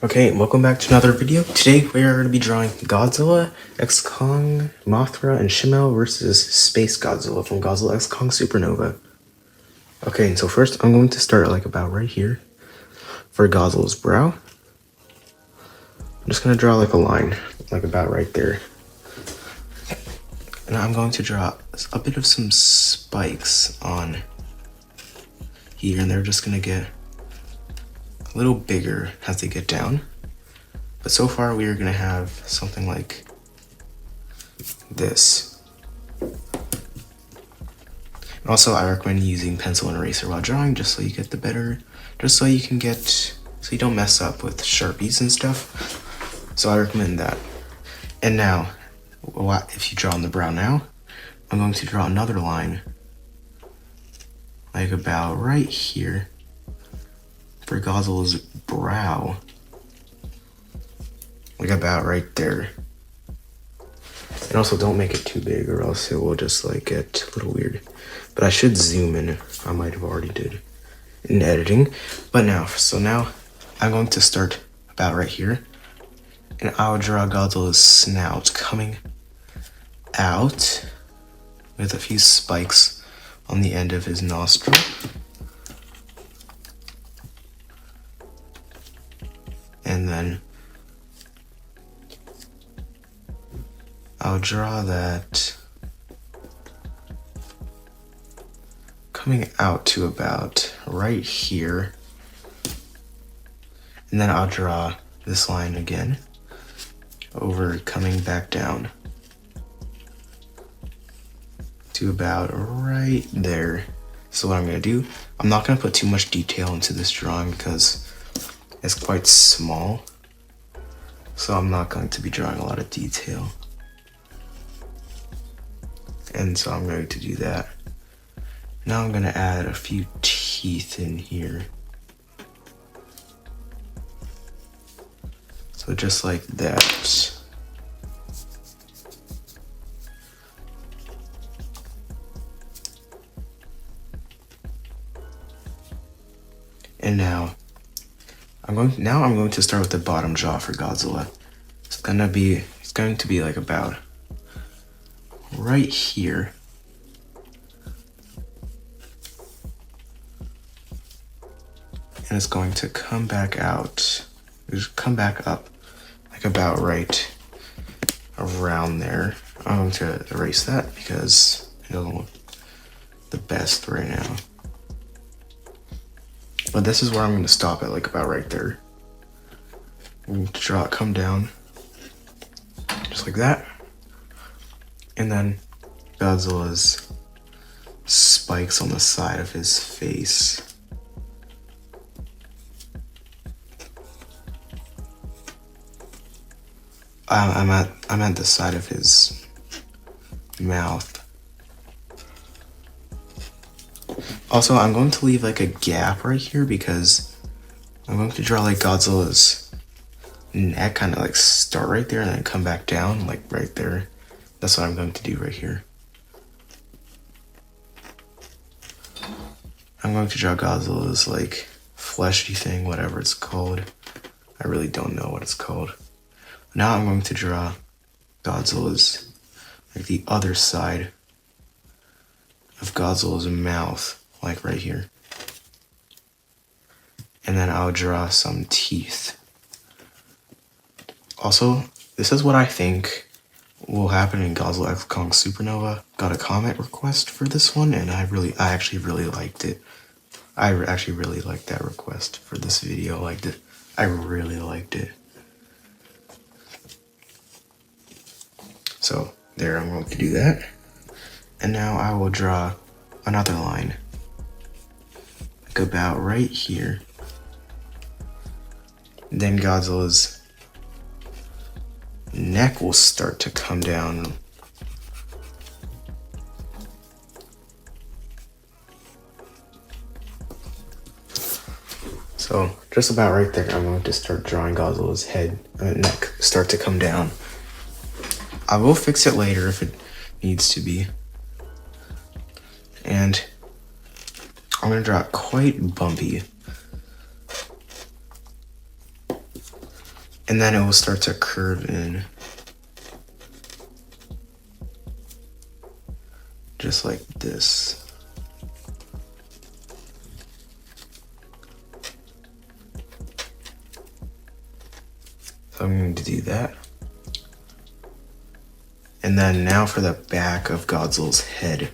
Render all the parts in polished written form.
Okay, welcome back to another video. Today we are going to be drawing Godzilla, X Kong, Mothra, and Shimo versus SpaceGodzilla from Godzilla X Kong Supernova. Okay, so first I'm going to start like about right here for Godzilla's brow. I'm just going to draw like a line, like about right there. And I'm going to draw a bit of some spikes on here, and they're just going to get a little bigger as they get down. But so far we are going to have something like this. And also I recommend using pencil and eraser while drawing, just so you get the better, so you don't mess up with Sharpies and stuff. So I recommend that. And now, if you draw on the brow now, I'm going to draw another line, like about right here, for Godzilla's brow. Like about right there. And also don't make it too big or else it will just like get a little weird. But I should zoom in. I might have already did in editing. But now I'm going to start about right here. And I'll draw Godzilla's snout coming out with a few spikes on the end of his nostril. And then I'll draw that coming out to about right here. And then I'll draw this line again over coming back down to about right there. So what I'm going to do, I'm not going to put too much detail into this drawing because it's quite small. So I'm not going to be drawing a lot of detail. And so I'm going to do that. Now I'm going to add a few teeth in here. So just like that. And now I'm going to start with the bottom jaw for Godzilla. It's going to be like about right here. And it's going to come back out. Just come back up like about right around there. I'm going to erase that because it doesn't look the best right now. But this is where I'm going to stop at, like about right there. I'm going to draw it come down just like that. And then Godzilla's spikes on the side of his face. I'm at the side of his mouth. Also, I'm going to leave like a gap right here because I'm going to draw like Godzilla's neck, kind of like start right there and then come back down like right there. That's what I'm going to do right here. I'm going to draw Godzilla's like fleshy thing, whatever it's called. I really don't know what it's called. Now I'm going to draw Godzilla's, like the other side of Godzilla's mouth, like right here. And then I'll draw some teeth. Also, this is what I think will happen in Godzilla X Kong Supernova. Got a comment request for this one, and I actually really liked it. I actually really liked that request for this video. I really liked it. So there, I'm going to do that. And now I will draw another line, like about right here. And then Godzilla's neck will start to come down. So just about right there, I'm going to start drawing Godzilla's head and neck start to come down. I will fix it later if it needs to be. And I'm going to draw it quite bumpy. And then it will start to curve in. Just like this. So I'm going to do that. And then now for the back of Godzilla's head,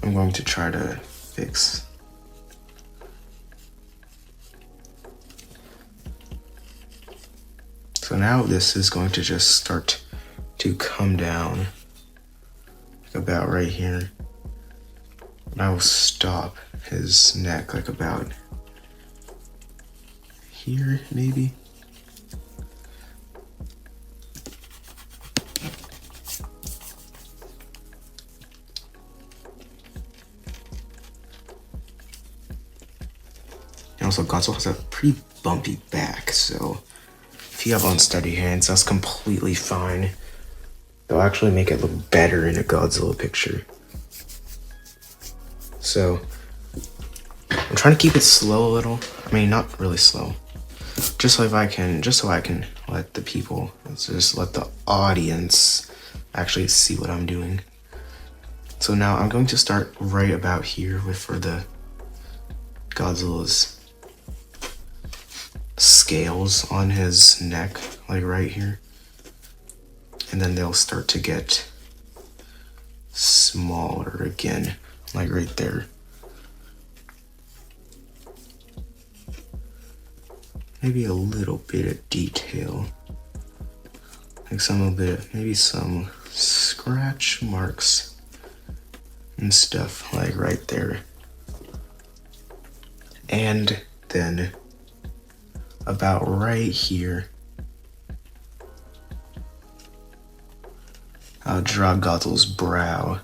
I'm going to try to fix. So now this is going to just start to come down like about right here. And I will stop his neck like about here maybe. And also Godzilla has a pretty bumpy back, so if you have unsteady hands, that's completely fine. They'll actually make it look better in a Godzilla picture. So I'm trying to keep it slow a little. I mean, not really slow. Just so I can let the people, just let the audience actually see what I'm doing. So now I'm going to start right about here for the Godzilla's scales on his neck, like right here. And then they'll start to get smaller again, like right there. Maybe a little bit of detail, like maybe some scratch marks and stuff, like right there. And then about right here, I'll draw Godzilla's brow.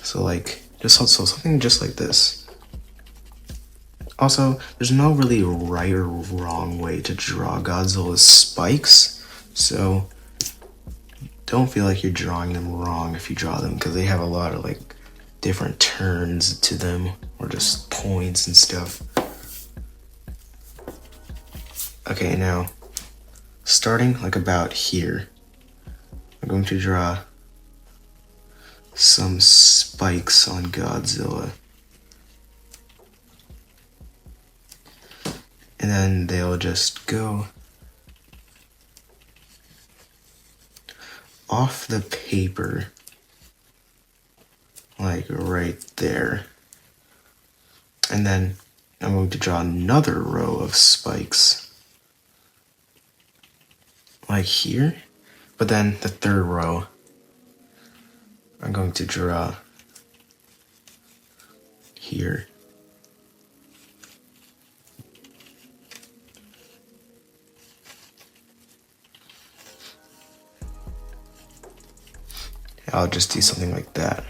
So like, so something just like this. Also, there's no really right or wrong way to draw Godzilla's spikes, so don't feel like you're drawing them wrong if you draw them, because they have a lot of like different turns to them, or just points and stuff. Okay, now, starting like about here, I'm going to draw some spikes on Godzilla. And then they'll just go off the paper, like right there. And then I'm going to draw another row of spikes, like here. But then the third row, I'm going to draw here. I'll just do something like that.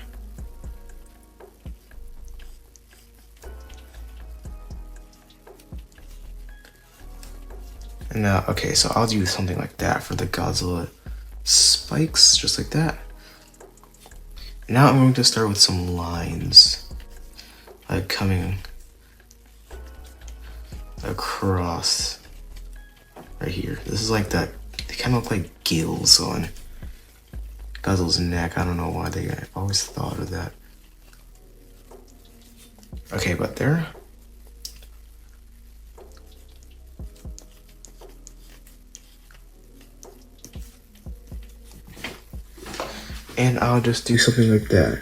And now, okay, so I'll do something like that for the Godzilla spikes, just like that. Now I'm going to start with some lines, like coming across right here. This is like that, they kind of look like gills on Godzilla's neck. I don't know why I've always thought of that. Okay, but there. And I'll just do something like that.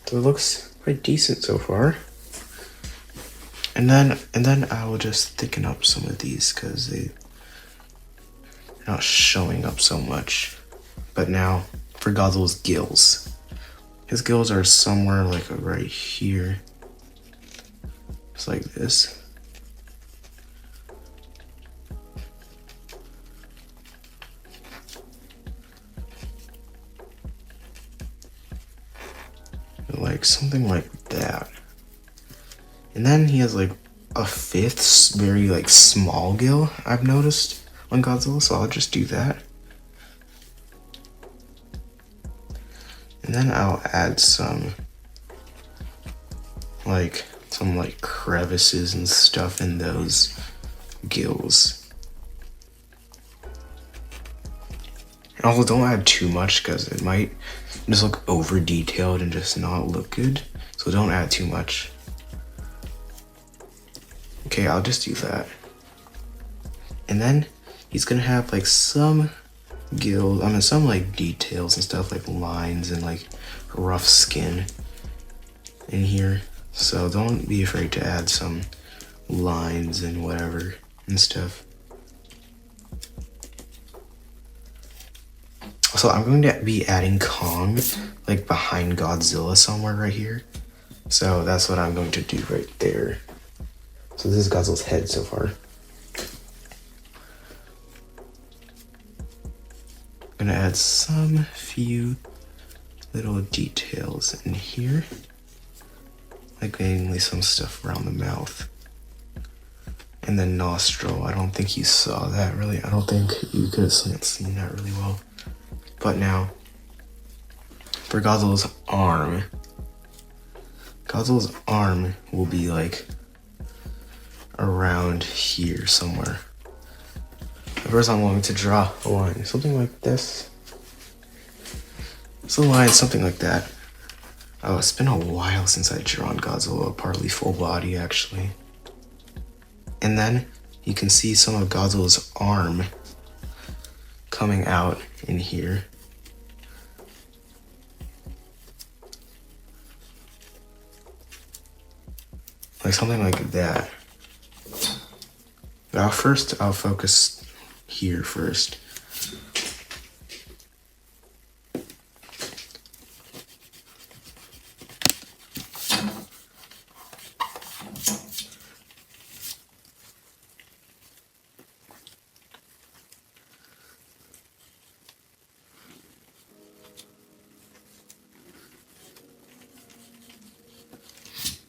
So it looks quite decent so far. And then I will just thicken up some of these because they're not showing up so much. But now for Godzilla's gills. His gills are somewhere like right here. Just like this. Like something like that. And then he has like a fifth very like small gill, I've noticed on Godzilla, so I'll just do that. And then I'll add some like some like crevices and stuff in those gills. And also don't add too much because it might just look over detailed and just not look good. So don't add too much. Okay, I'll just do that. And then he's gonna have like some gills, some like details and stuff, like lines and like rough skin in here. So don't be afraid to add some lines and whatever and stuff. So I'm going to be adding Kong like behind Godzilla somewhere right here. So that's what I'm going to do right there. So this is Godzilla's head so far. I'm gonna add some few little details in here. Like mainly some stuff around the mouth. And the nostril. I don't think you saw that really. I don't think you could have seen that really well. But now, for Godzilla's arm will be like around here somewhere. First I'm going to draw a line, something like this. So a line, something like that. Oh, it's been a while since I drawn Godzilla, partly full body actually. And then you can see some of Godzilla's arm coming out in here. Like something like that. But I'll focus here first.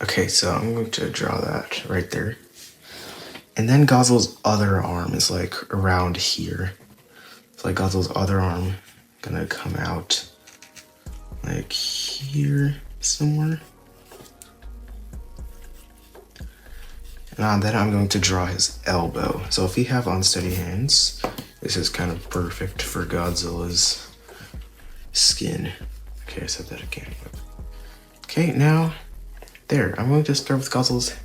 Okay, so I'm going to draw that right there. And then Godzilla's other arm is like around here. It's like Godzilla's other arm gonna come out like here somewhere. And then I'm going to draw his elbow. So if you have unsteady hands, this is kind of perfect for Godzilla's skin. Okay, I said that again. Okay, now there. I'm going to start with Godzilla's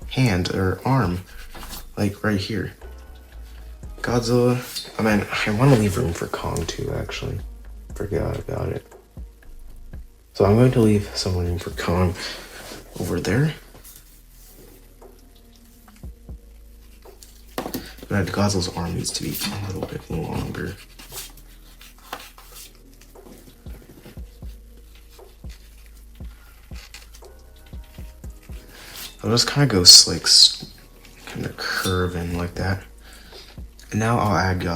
hand or arm. Like right here. Godzilla, I want to leave room for Kong too, actually. Forgot about it. So I'm going to leave some room for Kong over there. But Godzilla's arm needs to be a little bit longer. I'll just kind of go like kind of curve in like that. And now I'll add the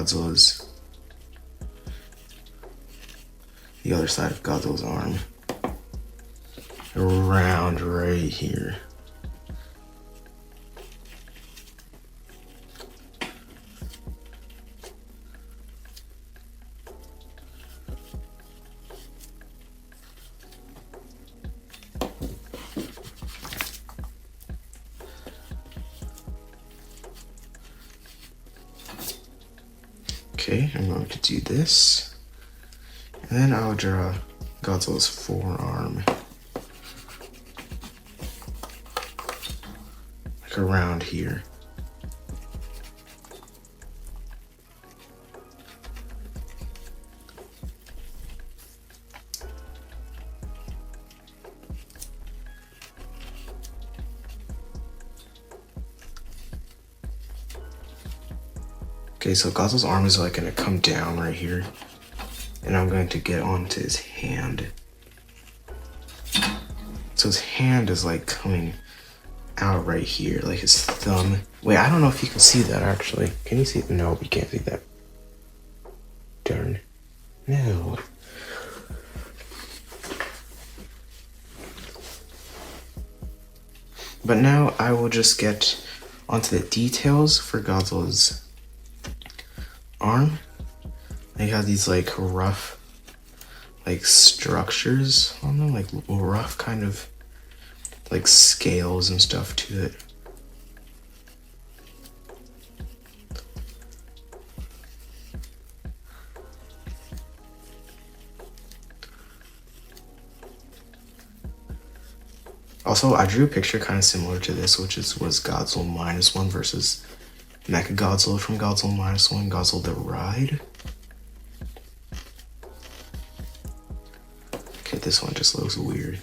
other side of Godzilla's arm around right here. Okay, I'm going to do this. And then I'll draw Godzilla's forearm. Like around here. Okay, so Godzilla's arm is like gonna come down right here. And I'm going to get onto his hand. So his hand is like coming out right here, like his thumb. Wait, I don't know if you can see that actually. Can you see it? No, you can't see that. Darn. No. But now I will just get onto the details for Godzilla's arm. They have these like rough like structures on them, like rough kind of like scales and stuff to it. Also, I drew a picture kind of similar to this, which was Godzilla -1 versus Mechagodzilla from Godzilla -1, Godzilla the Ride. Okay, this one just looks weird.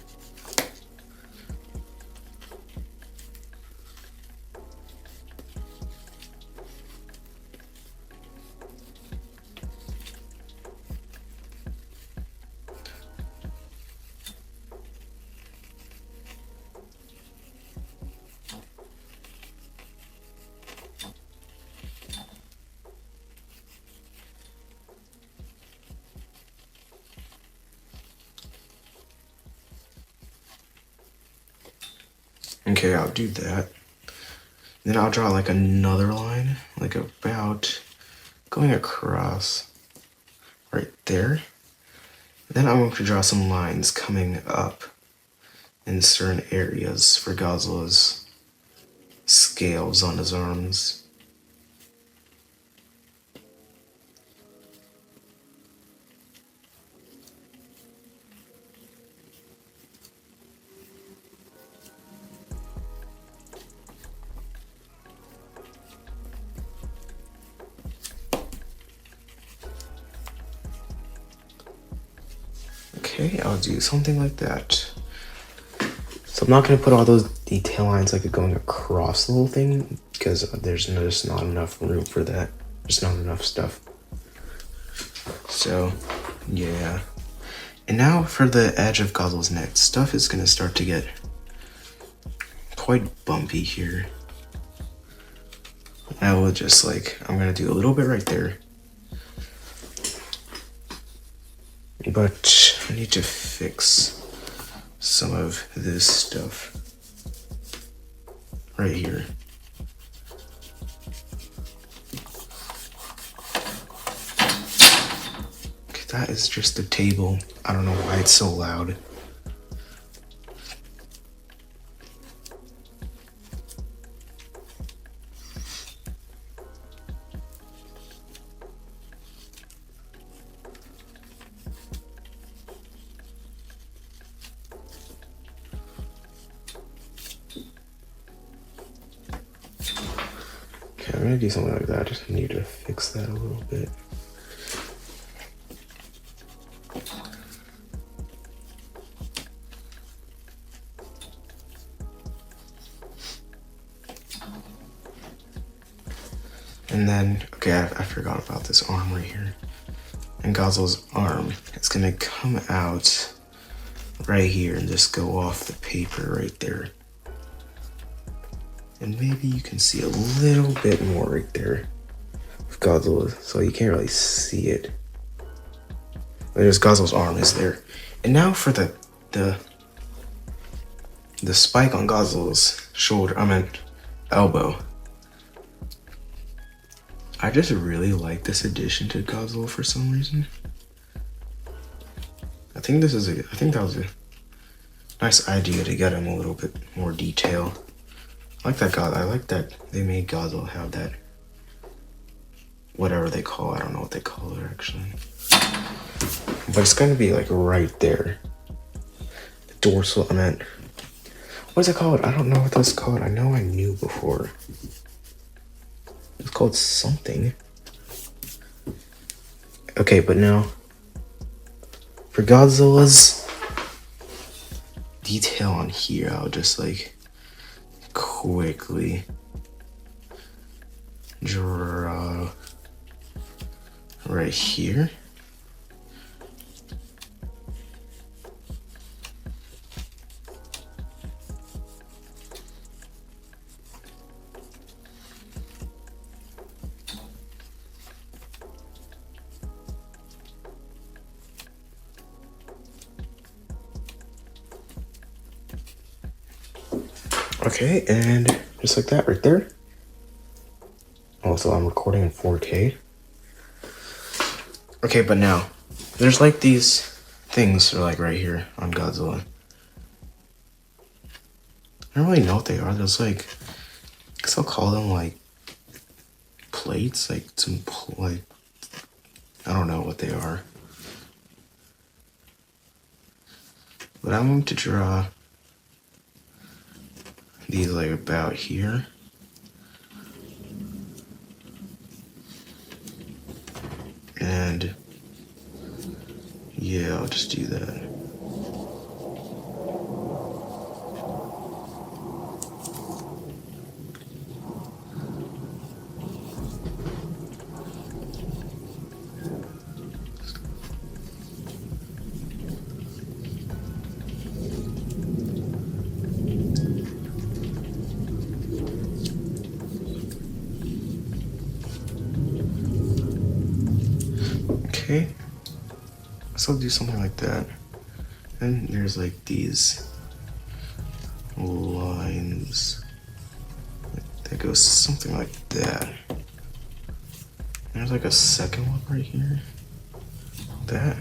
Okay, I'll do that. Then I'll draw like another line, like about going across right there. Then I'm going to draw some lines coming up in certain areas for Godzilla's scales on his arms. Okay, I'll do something like that. So I'm not going to put all those detail lines like going across the whole thing because there's just not enough room for that. There's not enough stuff. So, yeah. And now for the edge of Godzilla's neck, stuff is going to start to get quite bumpy here. I will just I'm going to do a little bit right there. But I need to fix some of this stuff right here. Okay, that is just a table. I don't know why it's so loud. Okay, I'm gonna do something like that. I just need to fix that a little bit. And then, okay, I forgot about this arm right here. And Godzilla's arm, it's gonna come out right here and just go off the paper right there. And maybe you can see a little bit more right there of Godzilla, so you can't really see it. There's Godzilla's arm is there. And now for the spike on Godzilla's shoulder, elbow. I just really like this addition to Godzilla for some reason. I think that was a nice idea to get him a little bit more detail. I like that they made Godzilla have that, whatever they call it. I don't know what they call it actually. But it's gonna be right there. The dorsal, what's it called? I don't know what that's called. I know I knew before. It's called something. Okay, but now for Godzilla's detail on here, I'll just quickly draw right here. Okay, and just like that right there. Also, I'm recording in 4K. Okay, but now, there's these things are right here on Godzilla. I don't really know what they are. There's like, I guess I'll call them like plates, like some, like, I don't know what they are. But I'm going to draw these like about here. And yeah, I'll just do that. Okay, so I'll do something like that. And there's like these lines that goes something like that. There's like a second one right here. That.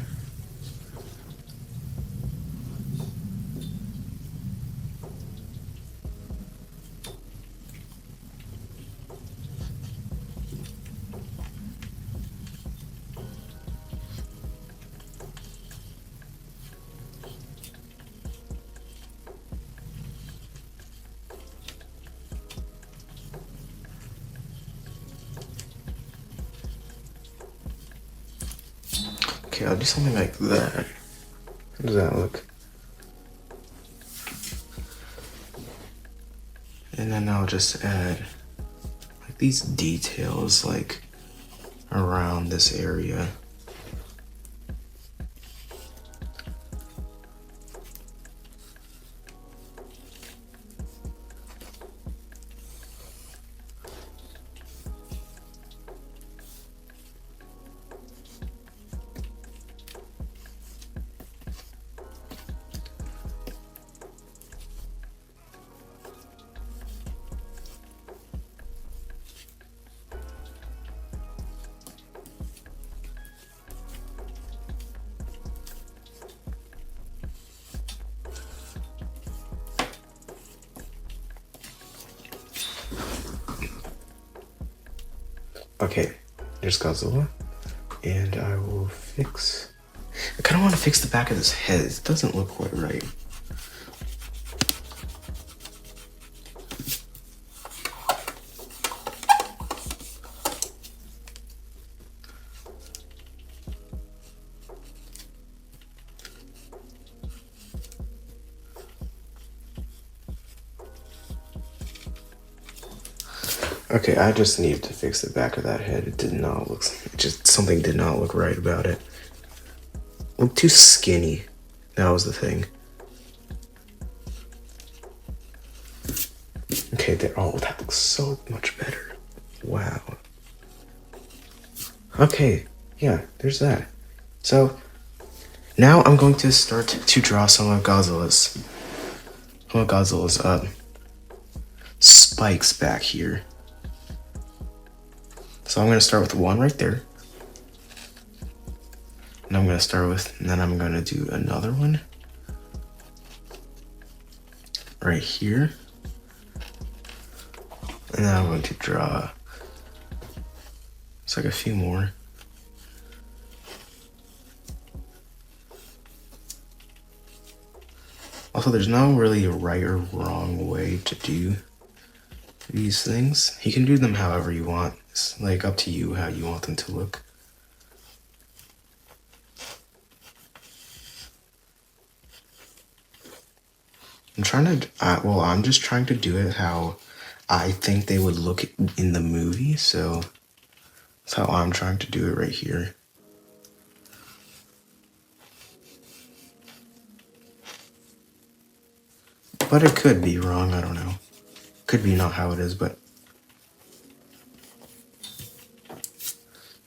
Okay, I'll do something like that. How does that look? And then I'll just add like these details like around this area. Okay, there's Godzilla, and I will fix. I kind of want to fix the back of his head. It doesn't look quite right. Okay, I just need to fix the back of that head. It did not look, something did not look right about it. Looked too skinny. That was the thing. Okay, there. Oh, that looks so much better. Wow. Okay, yeah, there's that. So now I'm going to start to draw some of Godzilla's spikes back here. So I'm going to start with one right there. And I'm going to start with, and then I'm going to do another one right here. And then I'm going to draw, it's like a few more. Also, there's no really a right or wrong way to do these things. You can do them however you want. It's like up to you how you want them to look. I'm just trying to do it how I think they would look in the movie, so that's how I'm trying to do it right here. But it could be wrong, I don't know. Could be not how it is, but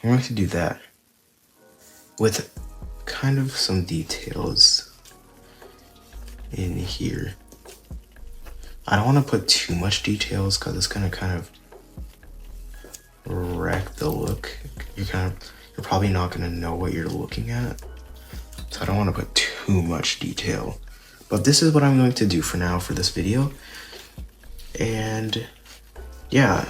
I'm going to do that with kind of some details in here. I don't want to put too much details because it's going to kind of wreck the look. You're probably not going to know what you're looking at. So I don't want to put too much detail. But this is what I'm going to do for now for this video. And yeah,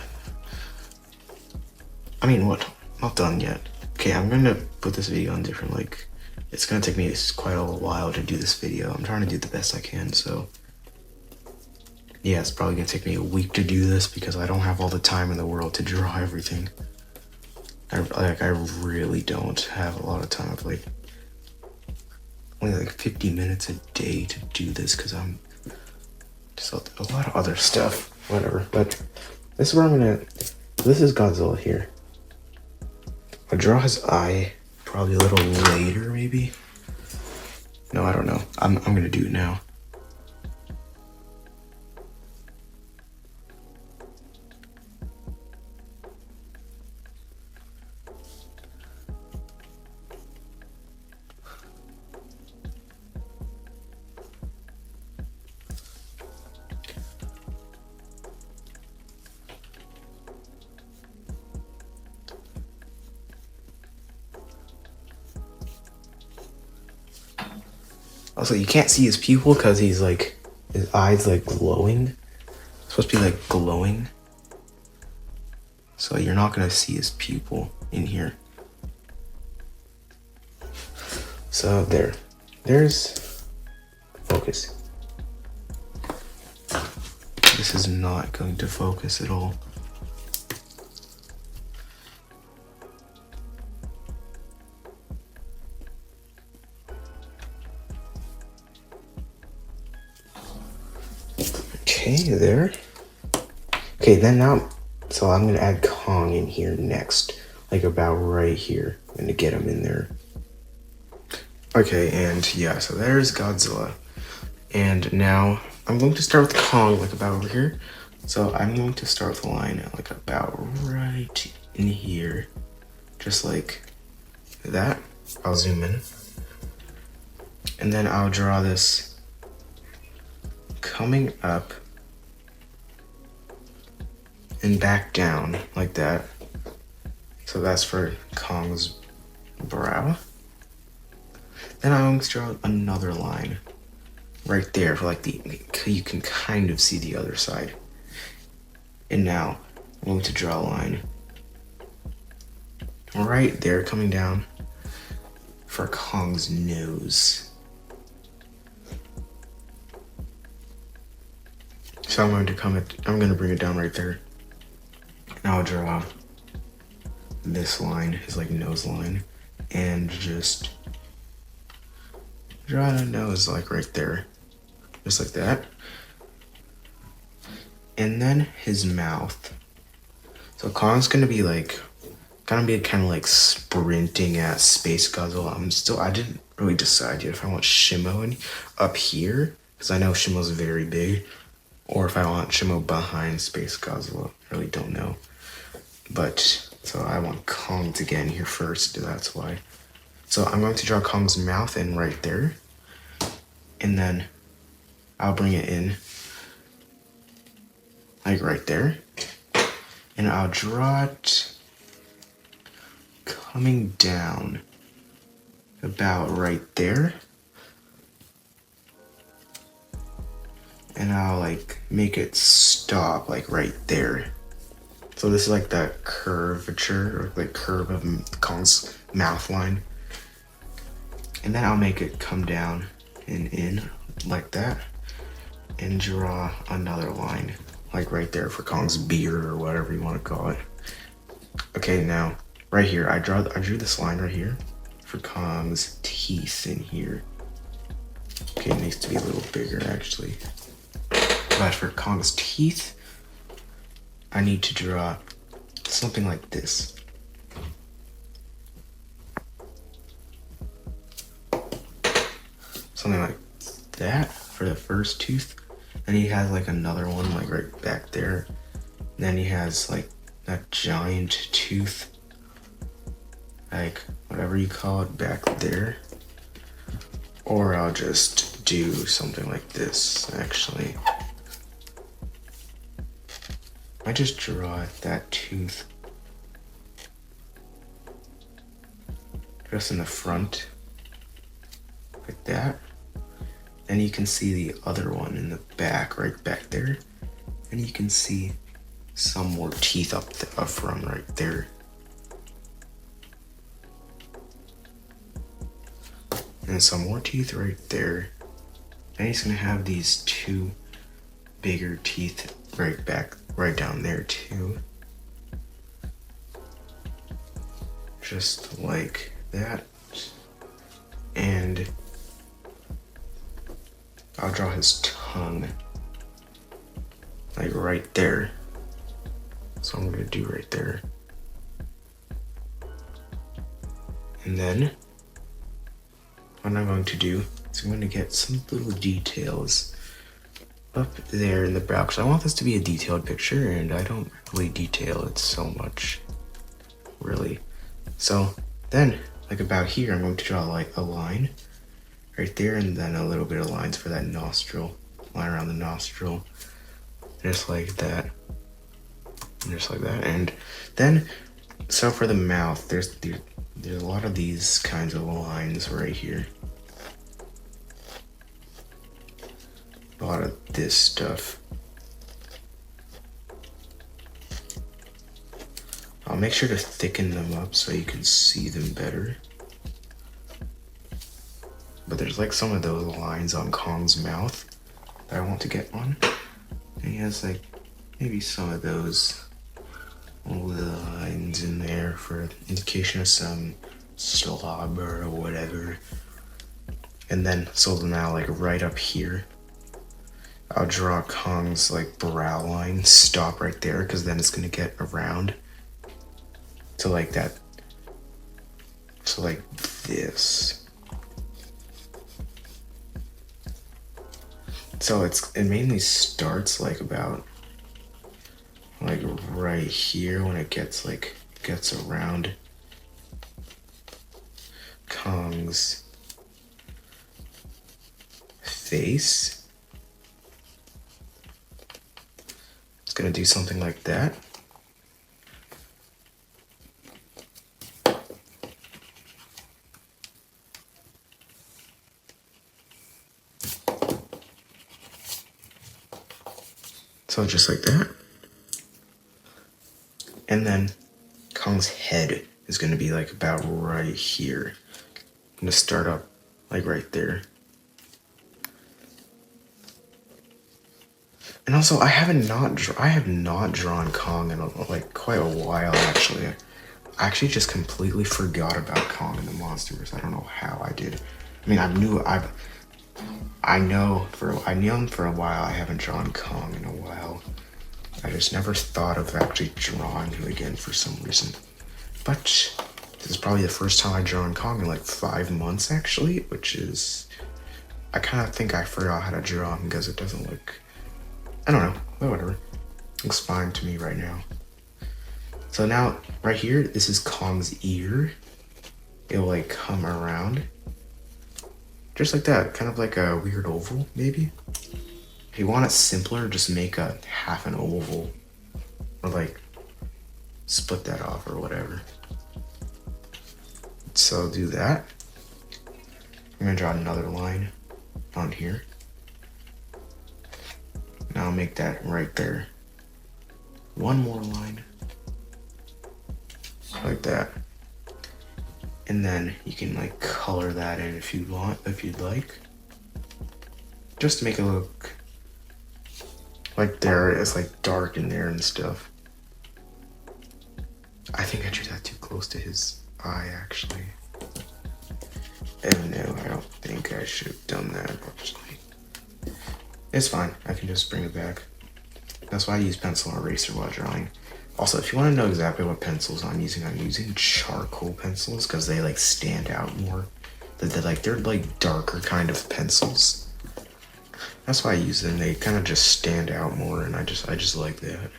I mean, what? Not done yet. Okay, I'm gonna put this video on different, like, it's gonna take me quite a while to do this video. I'm trying to do the best I can, so yeah, it's probably gonna take me a week to do this because I don't have all the time in the world to draw everything. I really don't have a lot of time. I have like only like 50 minutes a day to do this because I'm just a lot of other stuff. Whatever. But this is where I'm gonna. This is Godzilla here. I'll draw his eye probably a little later, maybe. No, I don't know. I'm gonna do it now. Also, you can't see his pupil because he's like, his eye's like glowing. It's supposed to be like glowing. So you're not gonna see his pupil in here. So there's focus. This is not going to focus at all. Okay, there. Okay, then now, so I'm gonna add Kong in here next, like about right here. I'm gonna get him in there. Okay, and yeah, so there's Godzilla. And now I'm going to start with Kong, like about over here. So I'm going to start with the line like about right in here, just like that. I'll zoom in. And then I'll draw this coming up and back down like that. So that's for Kong's brow. Then I'm going to draw another line right there for like you can kind of see the other side. And now I'm going to draw a line right there coming down for Kong's nose. So I'm going to bring it down right there. Now I'll draw this line, his like nose line, and just draw a nose like right there, just like that. And then his mouth. So Kong's gonna be like, kind of like sprinting at SpaceGodzilla. I didn't really decide yet if I want Shimo up here, because I know Shimo's very big, or if I want Shimo behind SpaceGodzilla. I really don't know. But, so I want Kong to get in here first, that's why. So I'm going to draw Kong's mouth in right there. And then I'll bring it in like right there. And I'll draw it coming down about right there. And I'll like make it stop like right there. So this is like the curvature or like curve of Kong's mouth line. And then I'll make it come down and in like that. And draw another line like right there for Kong's beard or whatever you want to call it. Okay, now right here, I drew this line right here for Kong's teeth in here. Okay, it needs to be a little bigger actually. But for Kong's teeth, I need to draw something like this. Something like that for the first tooth. Then he has like another one like right back there. And then he has like that giant tooth, like whatever you call it, back there. Or I'll just do something like this actually. I just draw that tooth just in the front, like that. Then you can see the other one in the back, right back there. And you can see some more teeth up front right there. And some more teeth right there. And he's gonna have these two bigger teeth right down there too. Just like that. And I'll draw his tongue like right there. So I'm gonna do right there. And then what I'm going to do is I'm going to get some little details up there in the brow, because I want this to be a detailed picture and I don't really detail it so much, really. So then, like about here, I'm going to draw like a line right there, and then a little bit of lines for that nostril, line around the nostril, just like that, and just like that. And then, so for the mouth, there's a lot of these kinds of lines right here. A lot of this stuff. I'll make sure to thicken them up so you can see them better. But there's like some of those lines on Kong's mouth that I want to get on. And he has like maybe some of those lines in there for indication of some slobber or whatever. And then, so now like right up here, I'll draw Kong's like brow line, stop right there, because then it's gonna get around to like that, so like this. So it mainly starts like about like right here when it gets around Kong's face. It's gonna do something like that. So just like that. And then Kong's head is gonna be like about right here. I'm gonna start up like right there. And also, I have not drawn Kong in like quite a while actually. I actually just completely forgot about Kong in the Monsterverse. I don't know how I did. I mean, I knew him for a while. I haven't drawn Kong in a while. I just never thought of actually drawing him again for some reason. But this is probably the first time I've drawn Kong in like 5 months actually, which is, I kind of think I forgot how to draw him because it doesn't look, I don't know, but whatever. Looks fine to me right now. So now, right here, this is Kong's ear. It'll like come around. Just like that, kind of like a weird oval, maybe? If you want it simpler, just make a half an oval. Or like, split that off or whatever. So do that. I'm gonna draw another line on here. Now I'll make that right there. One more line. Like that. And then you can like color that in if you want, if you'd like. Just to make it look like there, it's like dark in there and stuff. I think I drew that too close to his eye actually. And no, I don't think I should have done that actually. It's fine, I can just bring it back. That's why I use pencil and eraser while drawing. Also, if you want to know exactly what pencils I'm using charcoal pencils because they like stand out more. They're like darker kind of pencils. That's why I use them. They kind of just stand out more, and I just like that.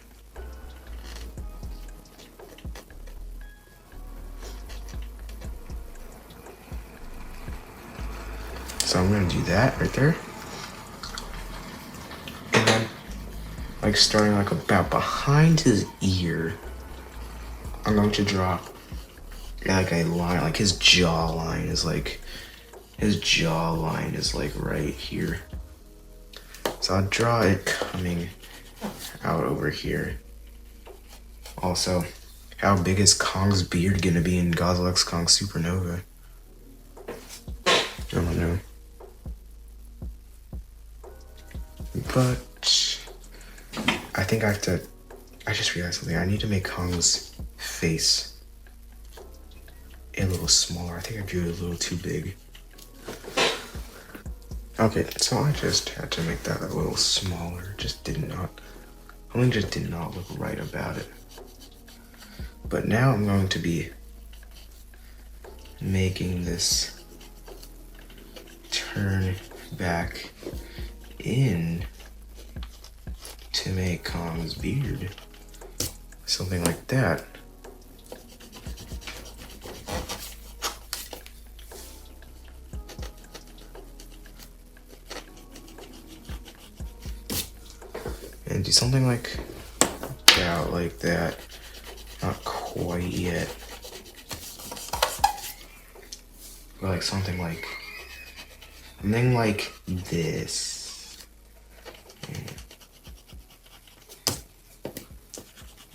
So I'm gonna do that right there. And then like starting like about behind his ear, I'm going to draw like a line, like his jawline is like right here. So I'll draw it coming out over here. Also, how big is Kong's beard gonna be in Godzilla X Kong Supernova? I don't know. But I think I just realized something. I need to make Kong's face a little smaller. I think I drew it a little too big. Okay, so I just had to make that a little smaller. Something just did not look right about it. But now I'm going to be making this turn back in to make Kong's beard. Something like that. And do something like that. Not quite yet. But like something like this.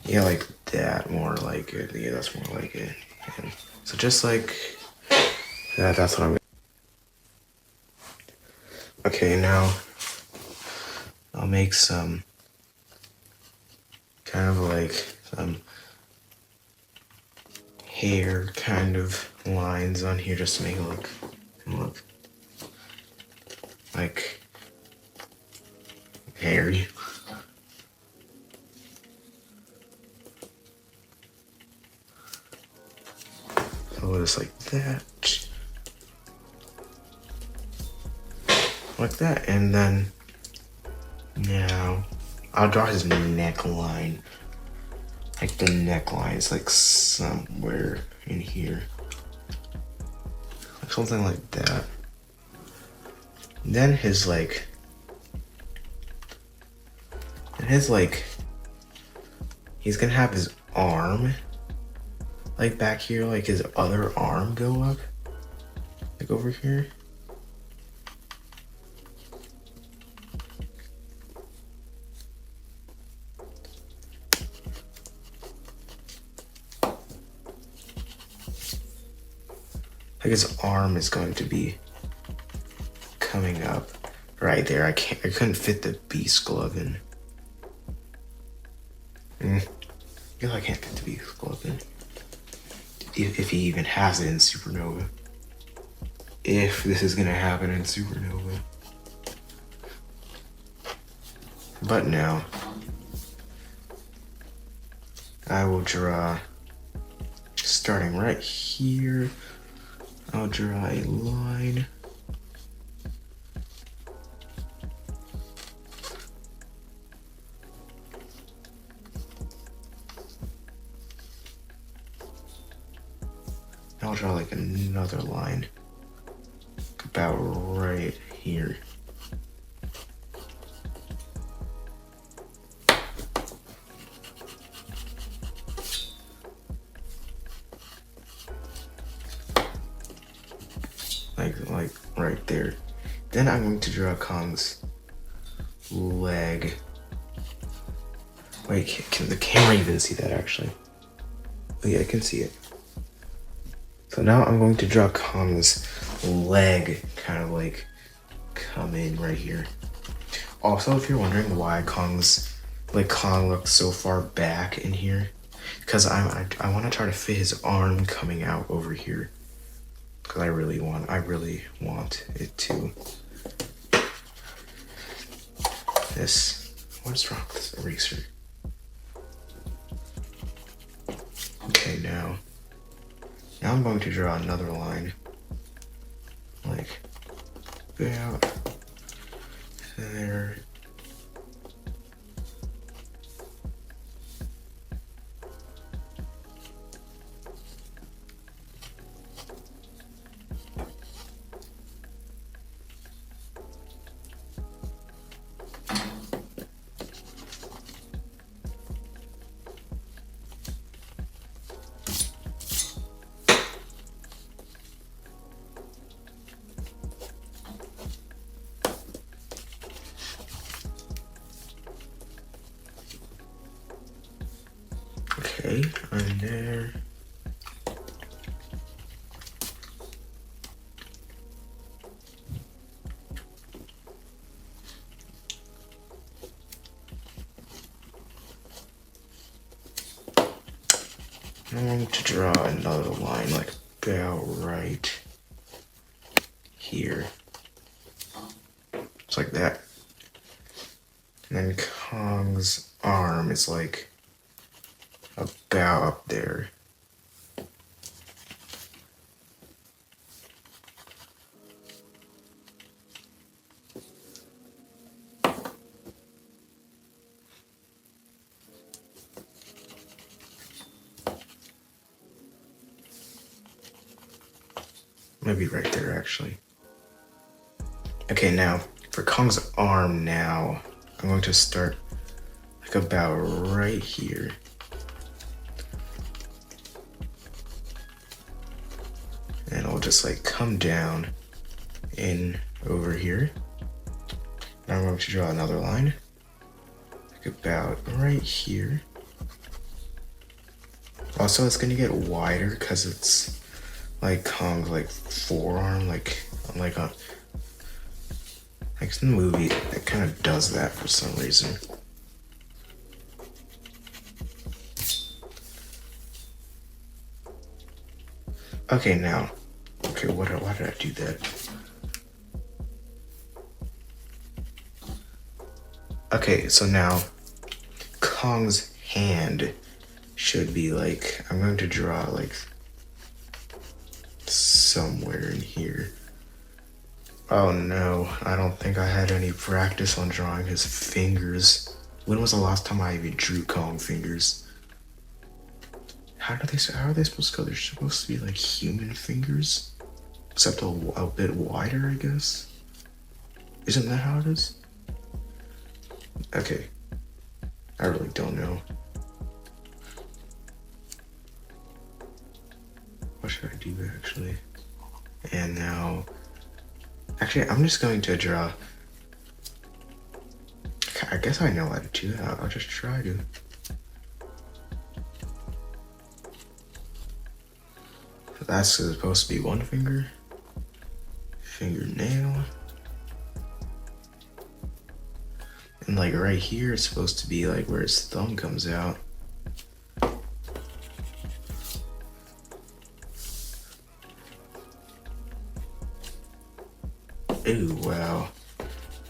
Yeah, like that, more like it. Yeah, that's more like it. And so just like that, that's what I'm. Okay, now I'll make some kind of like some hair kind of lines on here just to make it look like hairy. So just like that. Like that, and then now I'll draw his neckline. Like the neckline is like somewhere in here. Like something like that. And then he's gonna have his arm like back here, like his other arm go up. Like over here. Like his arm is going to be coming up right there. I couldn't fit the beast glove in. I feel I can't fit the beast glove in. If he even has it in Supernova. If this is gonna happen in Supernova. But now I will draw, starting right here, I'll draw a line. I'll draw like another line about right here. Like right there. Then I'm going to draw Kong's leg. Wait, can the camera even see that actually? Oh yeah, I can see it. So now I'm going to draw Kong's leg kind of like come in right here. Also, if you're wondering why Kong looks so far back in here, because I want to try to fit his arm coming out over here. Because I really want it to. What's wrong with this eraser? Okay, now I'm going to draw another line. Like, about there. Okay, I'm there. I'm going to draw another line like about right here. It's like that. And then Kong's arm is like about up there. Maybe right there, actually. Okay, now, for Kong's arm now, I'm going to start like about right here. And I'll just like come down in over here. Now I'm going to draw another line, like about right here. Also, it's gonna get wider because it's like Kong's like forearm, like in the movie, it kind of does that for some reason. Okay, now, why did I do that? Okay, so now Kong's hand should be like, I'm going to draw like somewhere in here. Oh no, I don't think I had any practice on drawing his fingers. When was the last time I even drew Kong fingers? How are they supposed to go? They're supposed to be like human fingers, except a bit wider, I guess. Isn't that how it is? Okay, I really don't know. What should I do actually? And now, actually, I'm just going to draw. I guess I know how to do that. I'll just try to. That's supposed to be one finger. Fingernail. And like right here, it's supposed to be like where his thumb comes out. Ooh, wow.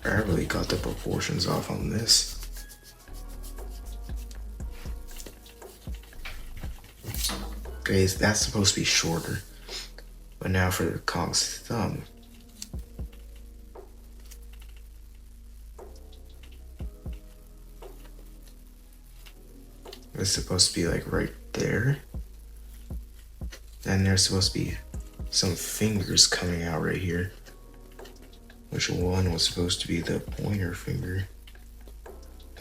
I really got the proportions off on this. Okay, that's supposed to be shorter. But now for Kong's thumb. It's supposed to be like right there. And there's supposed to be some fingers coming out right here. Which one was supposed to be the pointer finger?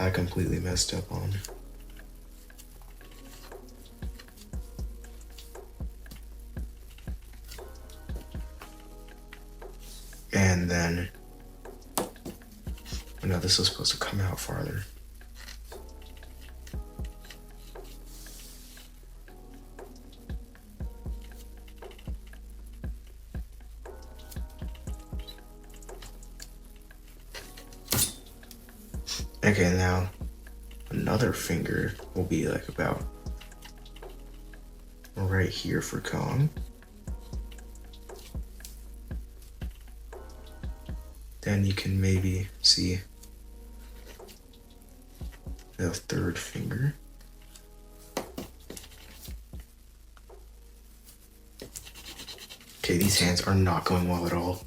I completely messed up on. And then, no, this was supposed to come out farther. Okay, now another finger will be like about right here for Kong. Then you can maybe see the third finger. Okay, these hands are not going well at all.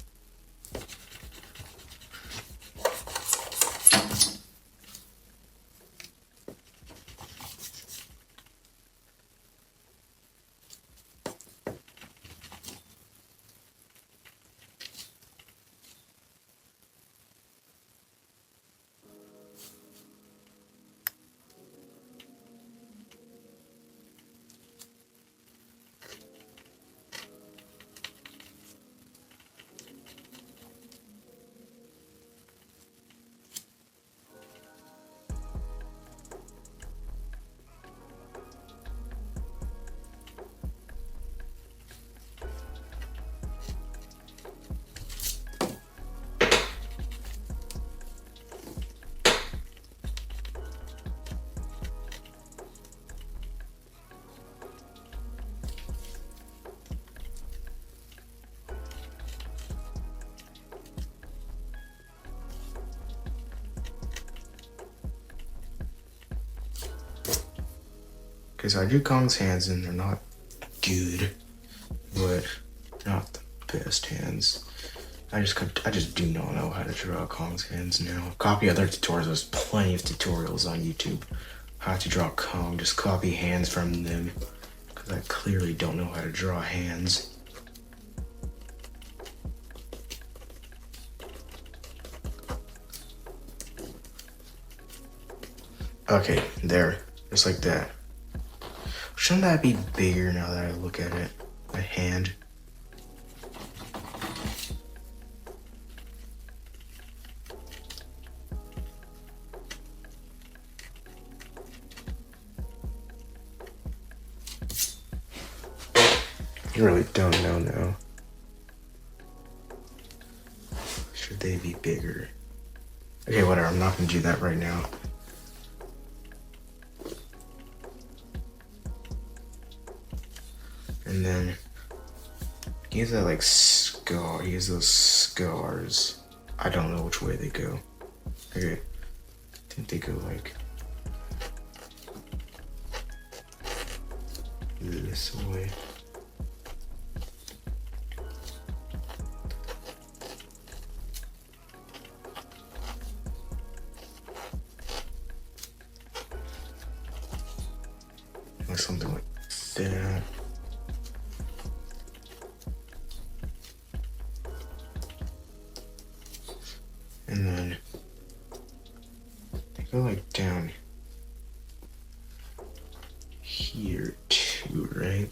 Okay, so I drew Kong's hands and they're not good, but not the best hands. I just do not know how to draw Kong's hands now. Copy other tutorials. There's plenty of tutorials on YouTube. How to draw Kong. Just copy hands from them. Because I clearly don't know how to draw hands. Okay, there. Just like that. Shouldn't that be bigger now that I look at it? My hand. You really don't know now. Should they be bigger? Okay, whatever. I'm not gonna do that right now. And then he has that like scar. He has those scars. I don't know which way they go. Okay, I think they go like this way. Or something like that. And then they go like down here too, right?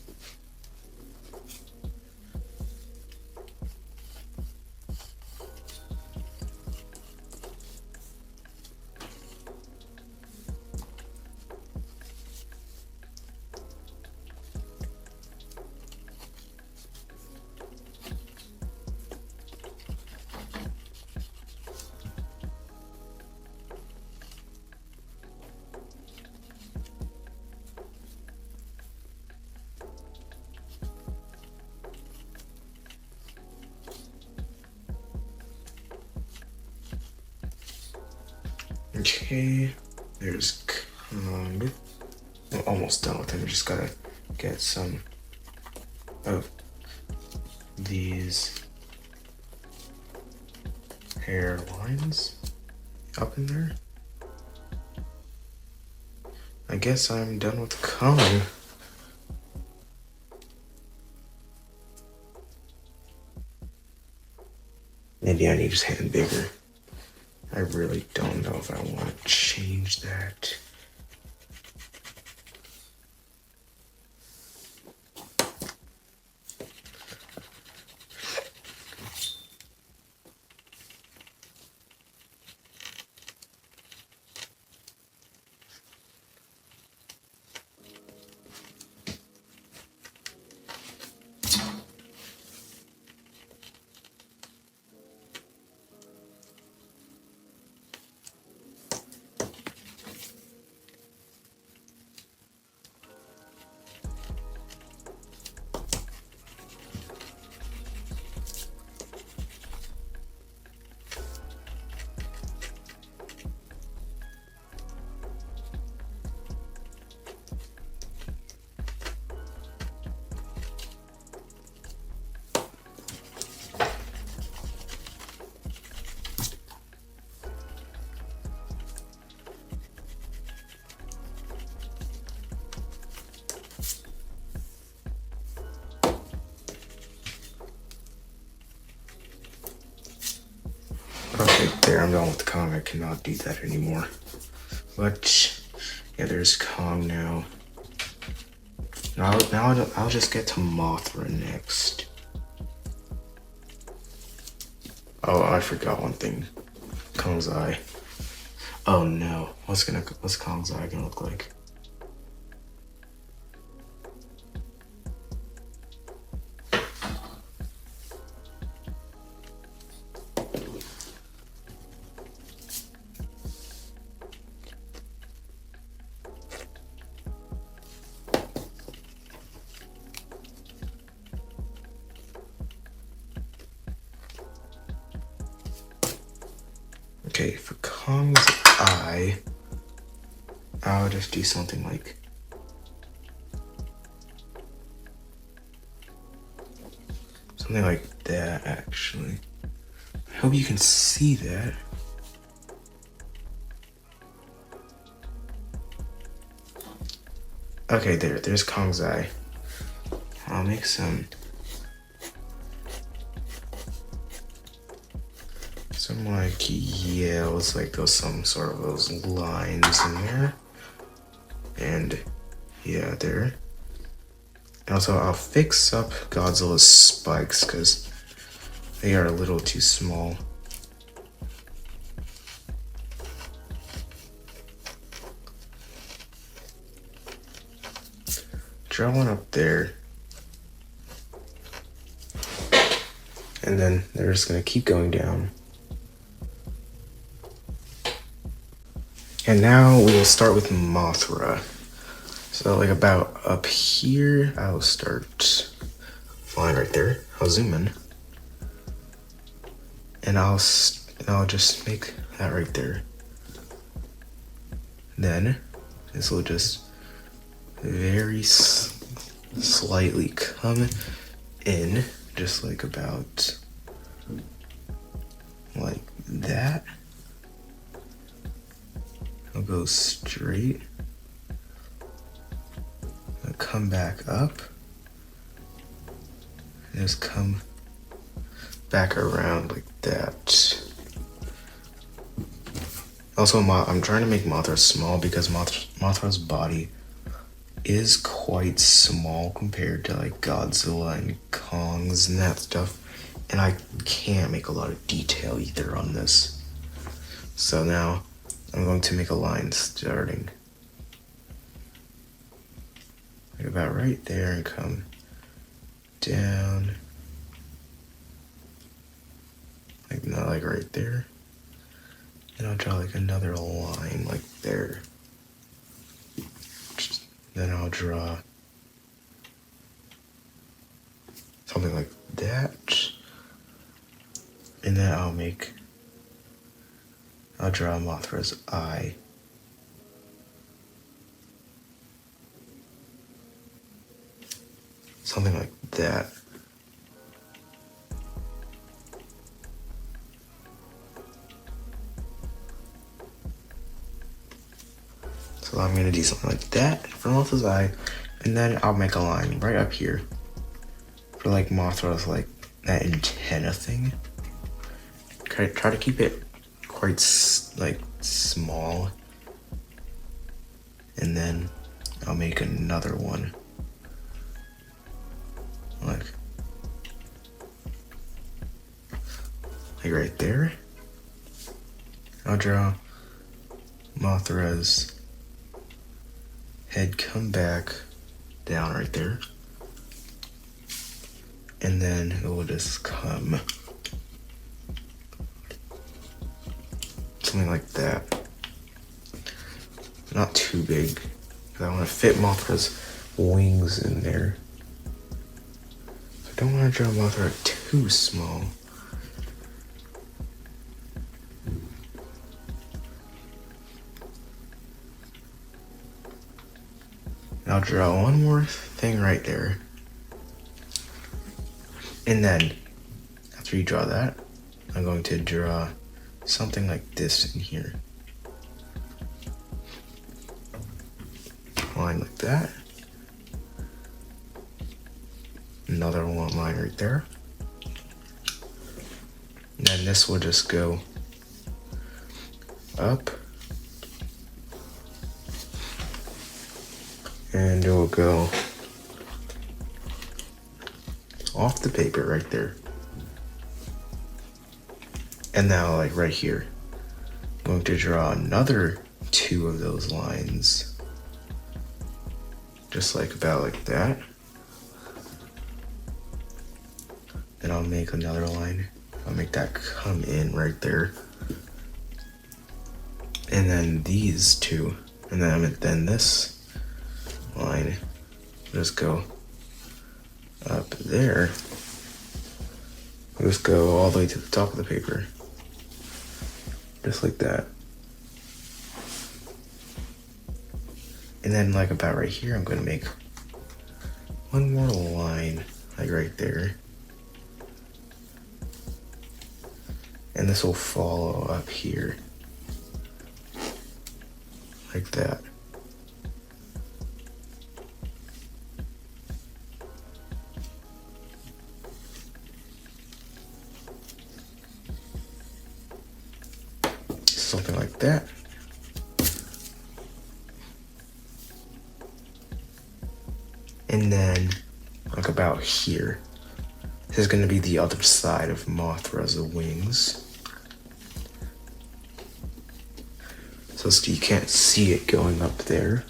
Okay, there's Kong. I'm almost done with him. Just gotta get some of these hairlines up in there. I guess I'm done with Kong. Maybe I need his hand bigger. I really don't know if I want to change that. Okay, there, I'm done with Kong. I cannot do that anymore. But, yeah, there's Kong now. Now I'll just get to Mothra next. Oh, I forgot one thing. Kong's eye. Oh no, what's Kong's eye gonna look like? Okay, for Kong's eye, I'll just do something like Something like that, actually. I hope you can see that. Okay, there's Kong's eye. I'll make some like yells, like those some sort of those lines in there. And yeah, there. And also I'll fix up Godzilla's spikes because they are a little too small. Draw one up there. And then they're just gonna keep going down. And now we will start with Mothra. So like about up here, I'll start flying right there. I'll zoom in. And I'll just make that right there. Then this will just very slightly come in, just like about like that. I'll go straight. I'll come back up. And just come back around like that. Also, I'm trying to make Mothra small because Mothra's body is quite small compared to like Godzilla and Kong's and that stuff. And I can't make a lot of detail either on this. So now I'm going to make a line starting like about right there and come down like not like right there. And I'll draw like another line like there. Then I'll draw something like that. And then I'll draw Mothra's eye. Something like that. So I'm gonna do something like that for Mothra's eye, and then I'll make a line right up here for like Mothra's like that antenna thing. Try to keep it quite like small, and then I'll make another one like right there. I'll draw Mothra's head come back down right there, and then it will just come something like that. Not too big, because I want to fit Mothra's wings in there. So I don't want to draw Mothra too small. I'll draw one more thing right there. And then, after you draw that, I'm going to draw something like this in here. Line like that. Another one line right there. And then this will just go up. And it will go off the paper right there. And now like right here, I'm going to draw another 2 of those lines. Just like about like that. Then I'll make another line. I'll make that come in right there. And then these 2. And then this line just go up there. Just go all the way to the top of the paper. Just like that. And then like about right here, I'm gonna make one more line, like right there. And this will follow up here. Like that. Something like that. And then, like about here. This is going to be the other side of Mothra's wings. So you can't see it going up there.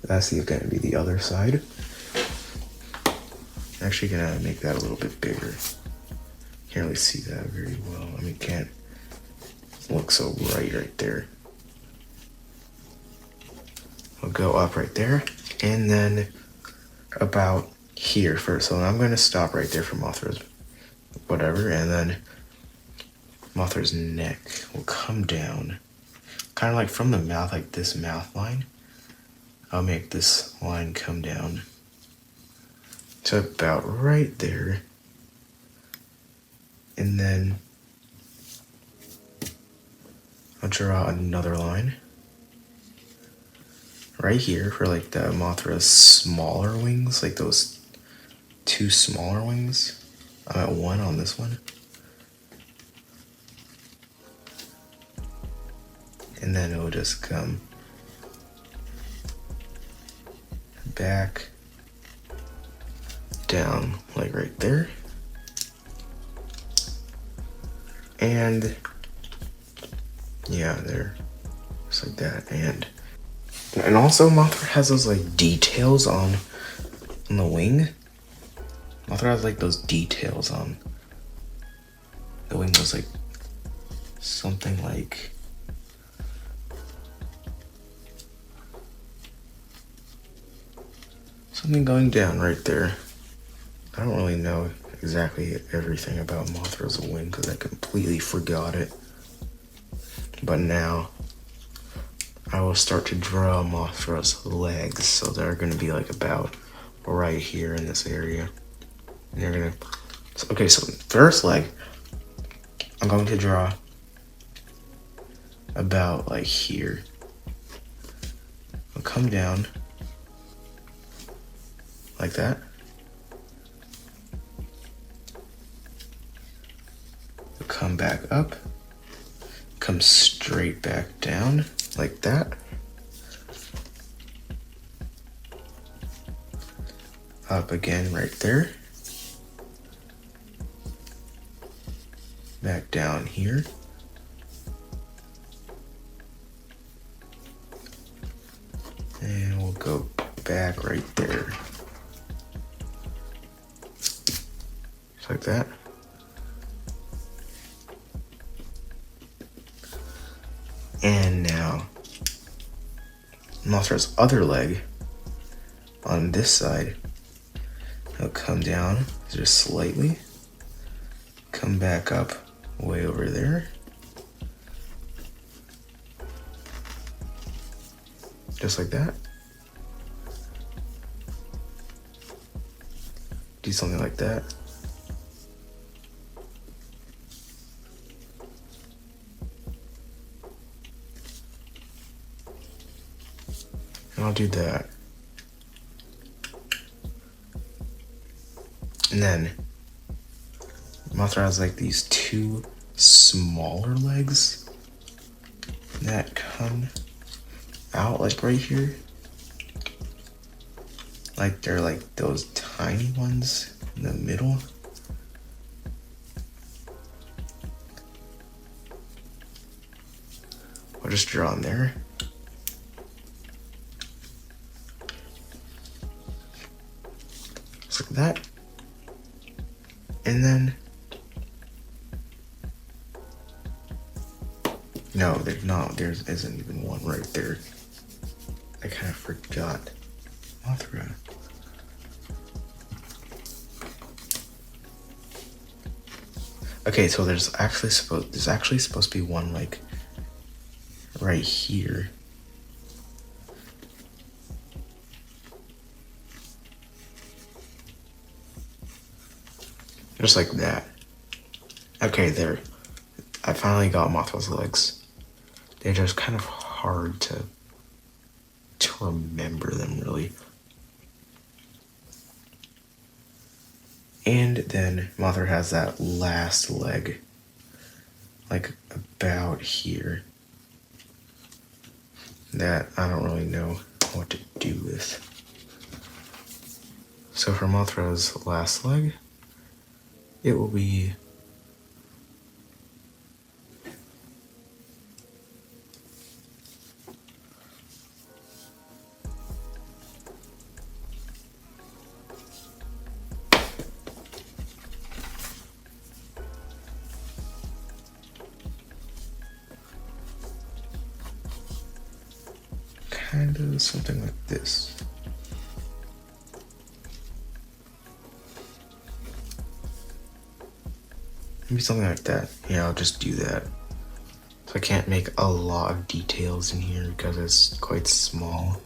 That's going to be the other side. I'm actually going to make that a little bit bigger. Can't really see that very well. I mean, can't look so right there. I'll go up right there. And then about here first. So I'm going to stop right there for Mothra's whatever. And then Mothra's neck will come down. Kind of like from the mouth, like this mouth line. I'll make this line come down to about right there. And then I'll draw another line right here for like the Mothra's smaller wings, like those two smaller wings. I'm at 1 on this one. And then it'll just come back down like right there. And yeah, there, just like that. And also Mothra has those like details on the wing. Mothra has like those details on the wing. Was like something like something going down right there. I don't really know exactly everything about Mothra's wing because I completely forgot it. But now I will start to draw Mothra's legs. So they're going to be like about right here in this area. And you're going to... Okay, so first leg, I'm going to draw about like here. I'll come down like that. I'll come back up. Come straight back down like that. Up again right there. Back down here. And we'll go back right there. Just like that. And now, Mothra's other leg on this side, it'll come down just slightly, come back up way over there, just like that. Do something like that. And I'll do that. And then Mothra has like these two smaller legs that come out like right here. Like they're like those tiny ones in the middle. I'll just draw on there. Just like that. And then, no, there's not. There isn't even one right there. I kind of forgot Mothra. Okay, so there's actually supposed to be one like right here. Just like that. Okay, there. I finally got Mothra's legs. They're just kind of hard to remember them, really. And then Mothra has that last leg, like about here, that I don't really know what to do with. So for Mothra's last leg, it will be kind of something like this. Maybe something like that. Yeah, I'll just do that. So I can't make a lot of details in here because it's quite small.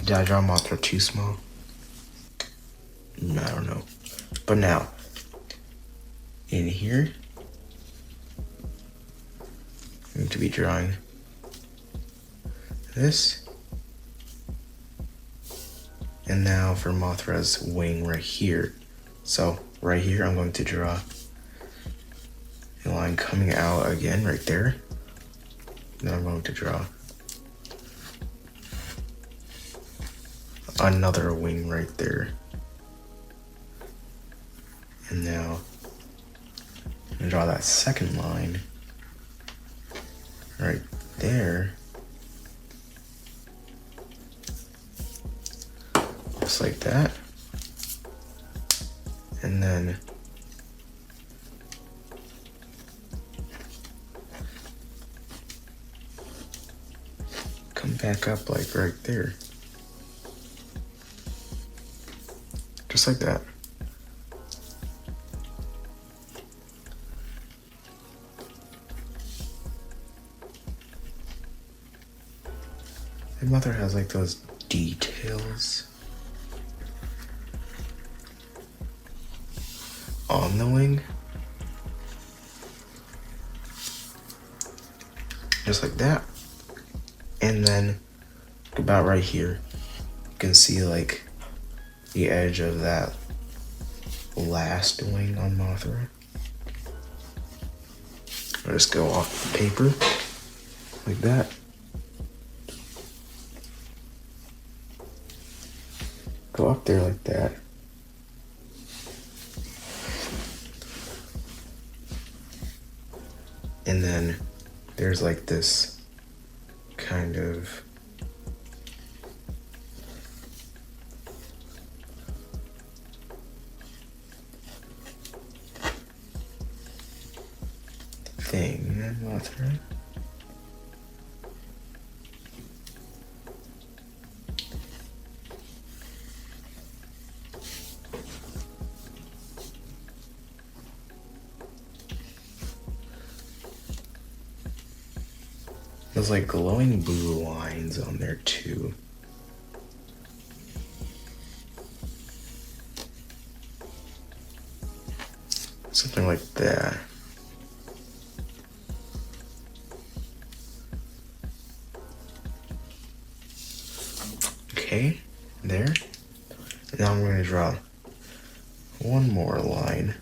Did I draw Mothra too small? I don't know. But now, in here, I'm going to be drawing this. And now for Mothra's wing right here. So right here, I'm going to draw a line coming out again right there. Then I'm going to draw another wing right there. And now I'm gonna draw that second line right there. Just like that. And then come back up like right there. Just like that. My mother has like those details on the wing. Just like that. And then about right here, you can see like the edge of that last wing on Mothra. I'll just go off the paper like that. Go up there like that. And then there's like this kind of thing in Mothra. There's like glowing blue lines on there too. Something like that. Okay, there. And now I'm going to draw one more line.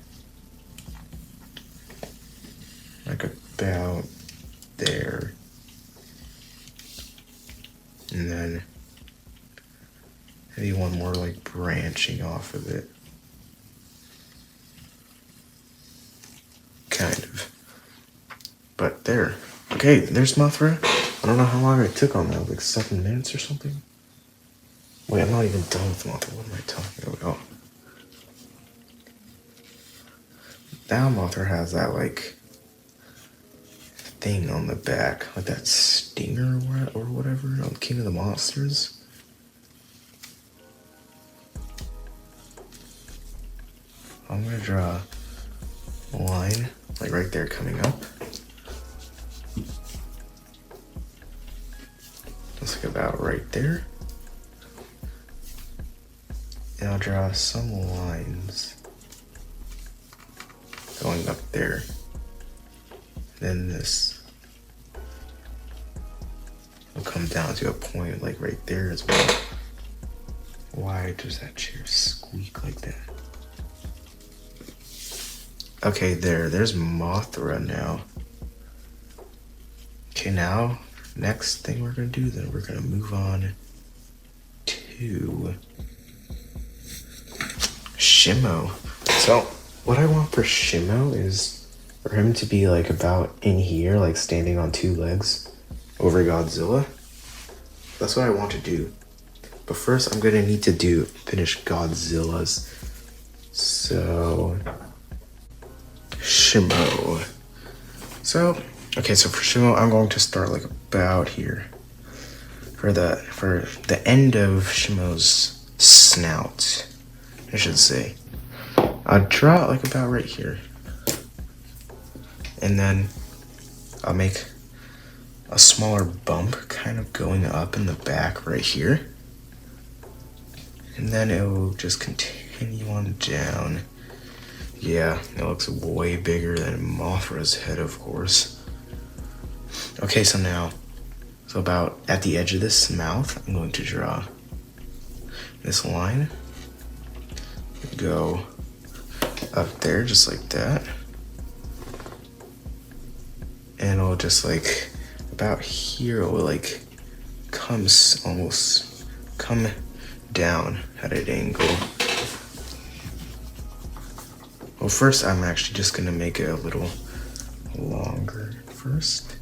Like about there. And then maybe one more like branching off of it. Kind of. But there. Okay, there's Mothra. I don't know how long I took on that, like 7 minutes or something. Wait, I'm not even done with Mothra. What am I talking about? Now Mothra has that like thing on the back, like that stinger or whatever on King of the Monsters. I'm gonna draw a line like right there coming up. Just like about right there. And I'll draw some lines going up there. Then this will come down to a point like right there as well. Why does that chair squeak like that? Okay, there's Mothra now. Okay, now, next thing we're gonna do, then we're gonna move on to Shimo. So, what I want for Shimo is for him to be like about in here, like standing on two legs over Godzilla. That's what I want to do. But first, I'm gonna need to finish Godzilla's. So, Shimo. So, okay, so for Shimo, I'm going to start like about here. For the end of Shimo's snout, I should say. I'll draw it like about right here. And then I'll make a smaller bump kind of going up in the back right here. And then it will just continue on down. Yeah, it looks way bigger than Mothra's head, of course. Okay, so about at the edge of this mouth, I'm going to draw this line. Go up there just like that. And it'll just like, about here, it will like come down at an angle. Well, first I'm actually just gonna make it a little longer first.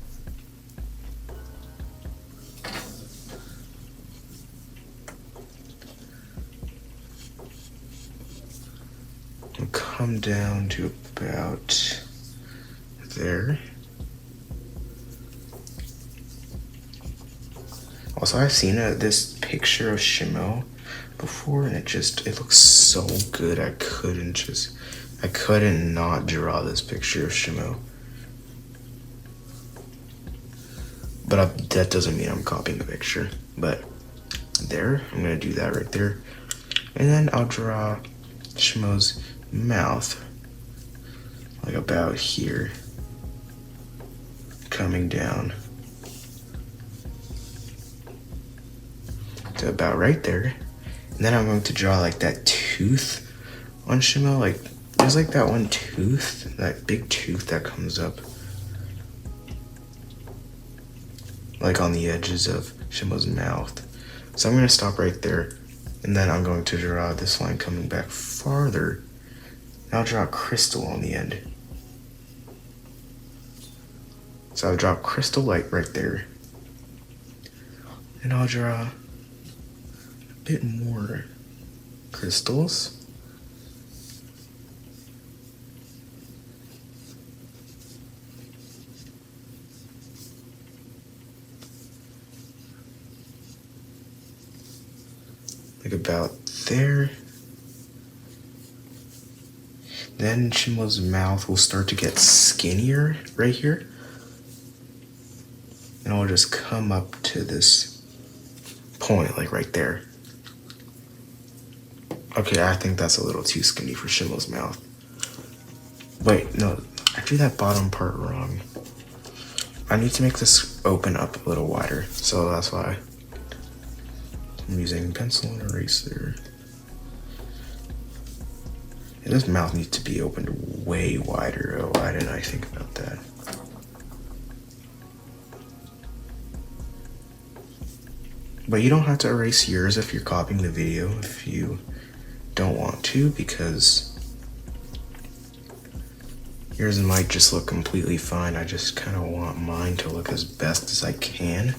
It'll come down to about there. Also, I've seen this picture of Shimo before, and it looks so good. I couldn't not draw this picture of Shimo. But that doesn't mean I'm copying the picture. But there, I'm gonna do that right there. And then I'll draw Shimo's mouth, like about here, coming down to about right there. And then I'm going to draw like that tooth on Shimo. Like there's like that one tooth, that big tooth that comes up like on the edges of Shimo's mouth. So I'm going to stop right there, and then I'm going to draw this line coming back farther. And I'll draw a crystal on the end. So I'll draw a crystal light right there. And I'll draw a bit more crystals. Like about there. Then Shimo's mouth will start to get skinnier right here. And I'll just come up to this point, like right there. Okay, I think that's a little too skinny for Shimo's mouth. Wait, no, I drew that bottom part wrong. I need to make this open up a little wider, so that's why I'm using pencil and eraser. And this mouth needs to be opened way wider. Oh, why didn't I think about that? But you don't have to erase yours if you're copying the video if you don't want to, because yours might just look completely fine. I just kind of want mine to look as best as I can,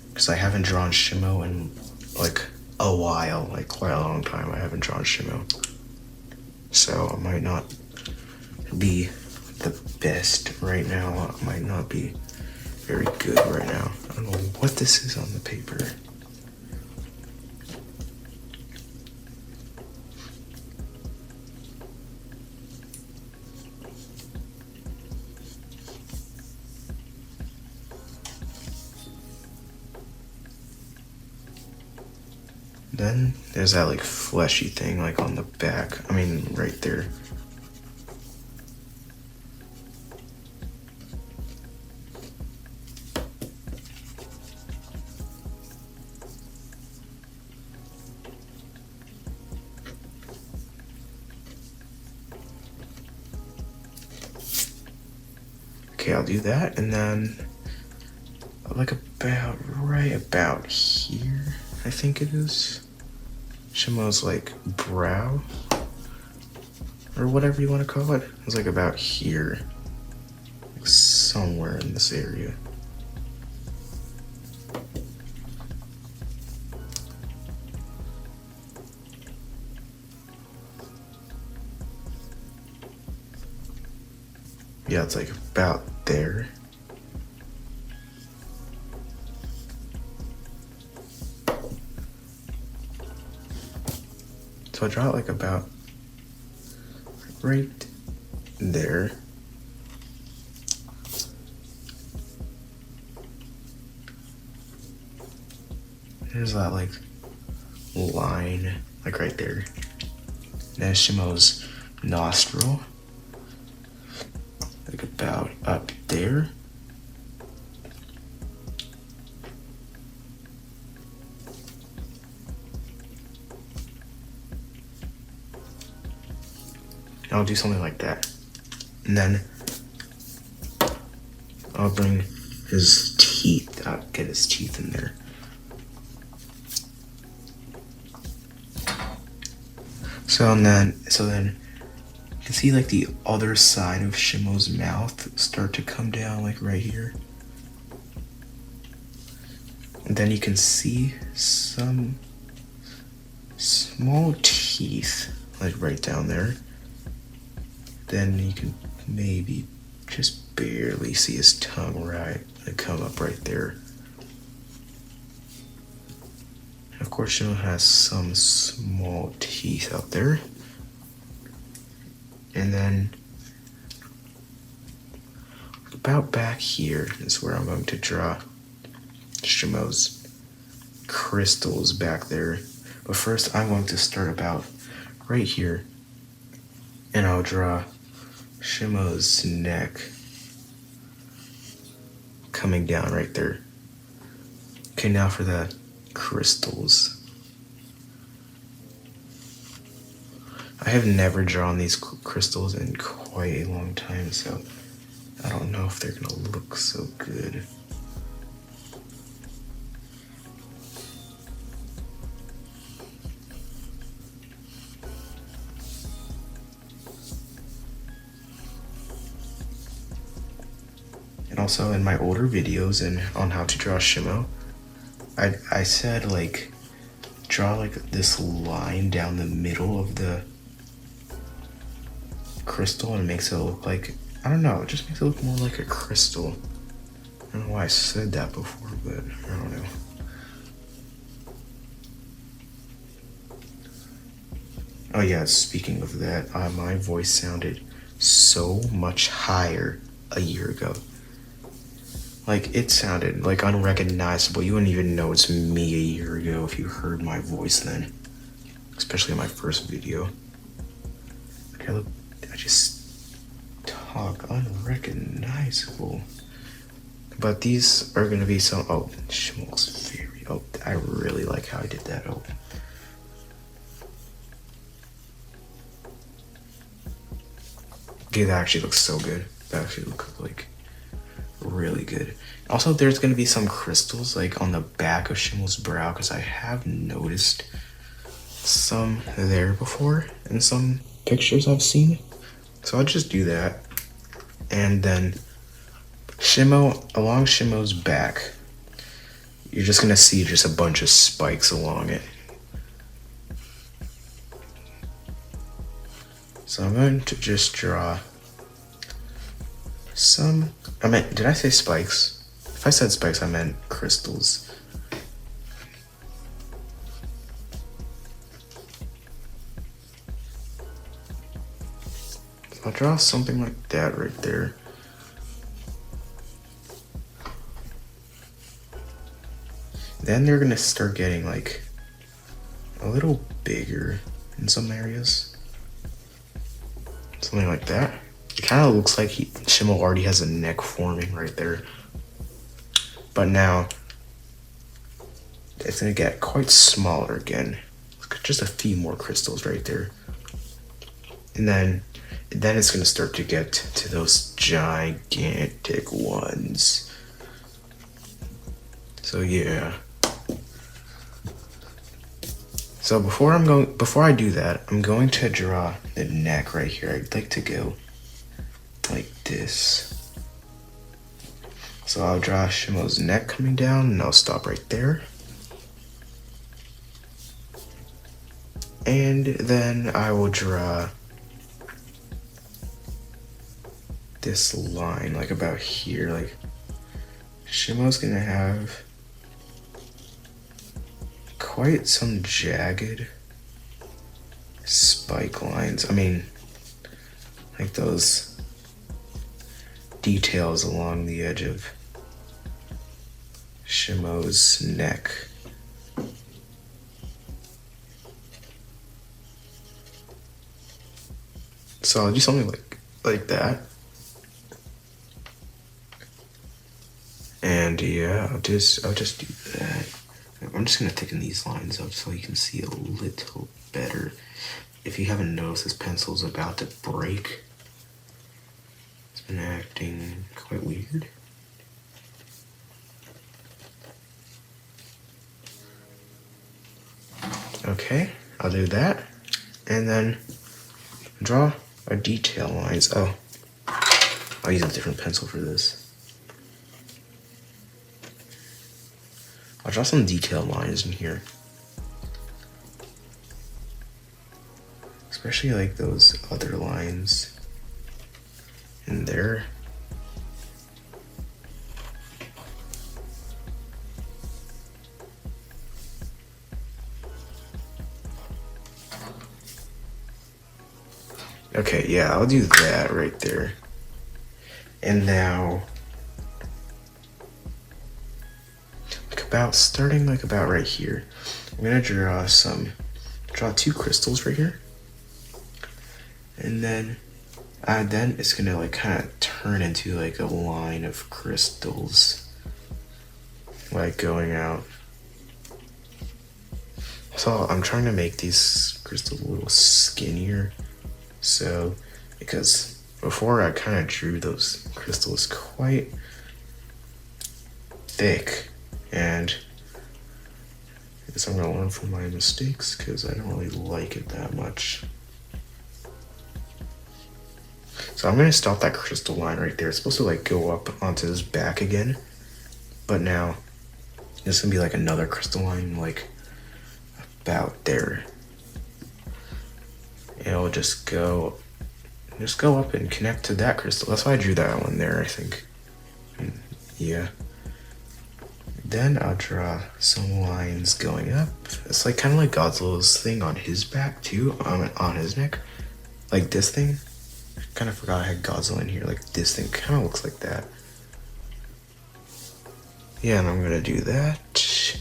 because I haven't drawn Shimo in like a while, like quite a long time. I haven't drawn Shimo, so it might not be the best right now. It might not be very good right now. I don't know what this is on the paper. Then there's that like fleshy thing like on the back. I mean right there. Okay, I'll do that, and then like right about here, I think it is. Shimo's like brow, or whatever you want to call it. It's like about here, like somewhere in this area. Yeah, it's like about there. So I draw it like about right there. There's that like line, like right there. There's Shimo's nostril, like about up there. I'll do something like that. And then I'll bring his teeth, I'll get his teeth in there. So then you can see like the other side of Shimo's mouth start to come down like right here. And then you can see some small teeth like right down there. Then you can maybe just barely see his tongue right, like come up right there. And of course, Shimo has some small teeth out there. And then about back here is where I'm going to draw Shimo's crystals back there. But first, I'm going to start about right here, and I'll draw Shimo's neck coming down right there. Okay, now for the crystals. I have never drawn these crystals in quite a long time, so I don't know if they're gonna look so good. And also in my older videos and on how to draw Shimo, I said like draw like this line down the middle of the crystal and it makes it look like, I don't know, it just makes it look more like a crystal. I don't know why I said that before, but I don't know. Oh yeah, speaking of that, my voice sounded so much higher a year ago. Like, it sounded like unrecognizable. You wouldn't even know it's me a year ago if you heard my voice then. Especially in my first video. Like, I just talk unrecognizable. But these are gonna be some, oh, Shimo's very, oh, I really like how I did that, oh. Okay, that actually looks so good. That actually looks like really good. Also, there's gonna be some crystals like on the back of Shimo's brow because I have noticed some there before in some pictures I've seen. So I'll just do that. And then Shimo, along Shimo's back, you're just gonna see just a bunch of spikes along it. So I'm going to just draw some, did I say spikes? If I said spikes, I meant crystals. So I'll draw something like that right there. Then they're gonna start getting like a little bigger in some areas. Something like that. It kind of looks like Shimo already has a neck forming right there. But now, it's gonna get quite smaller again. Just a few more crystals right there. And then, then it's gonna start to get to those gigantic ones. So yeah. So before I do that, I'm going to draw the neck right here. I'd like to go like this. So I'll draw Shimo's neck coming down, and I'll stop right there. And then I will draw this line, like about here. Like, Shimo's gonna have quite some jagged spike lines. I mean, like those details along the edge of Shimo's neck. So I'll do something like that. And yeah, I'll just do that. I'm just gonna thicken these lines up so you can see a little better. If you haven't noticed, this pencil's about to break. It's been acting quite weird. Okay, I'll do that. And then draw our detail lines. Oh, I'll use a different pencil for this. I'll draw some detail lines in here. Especially like those other lines in there. Okay, yeah, I'll do that right there. And now, starting about right here, I'm gonna draw two crystals right here. And then it's gonna like kind of turn into like a line of crystals, like going out. So I'm trying to make these crystals a little skinnier. So, because before I kind of drew those crystals quite thick, and I guess I'm gonna learn from my mistakes because I don't really like it that much. So I'm gonna stop that crystal line right there. It's supposed to like go up onto his back again, but now there's gonna be like another crystal line like about there. It'll just go up and connect to that crystal. That's why I drew that one there, I think. Yeah. Then I'll draw some lines going up. It's like kind of like Godzilla's thing on his back too, on his neck. Like this thing. I kind of forgot I had Godzilla in here. Like this thing kind of looks like that. Yeah, and I'm gonna do that.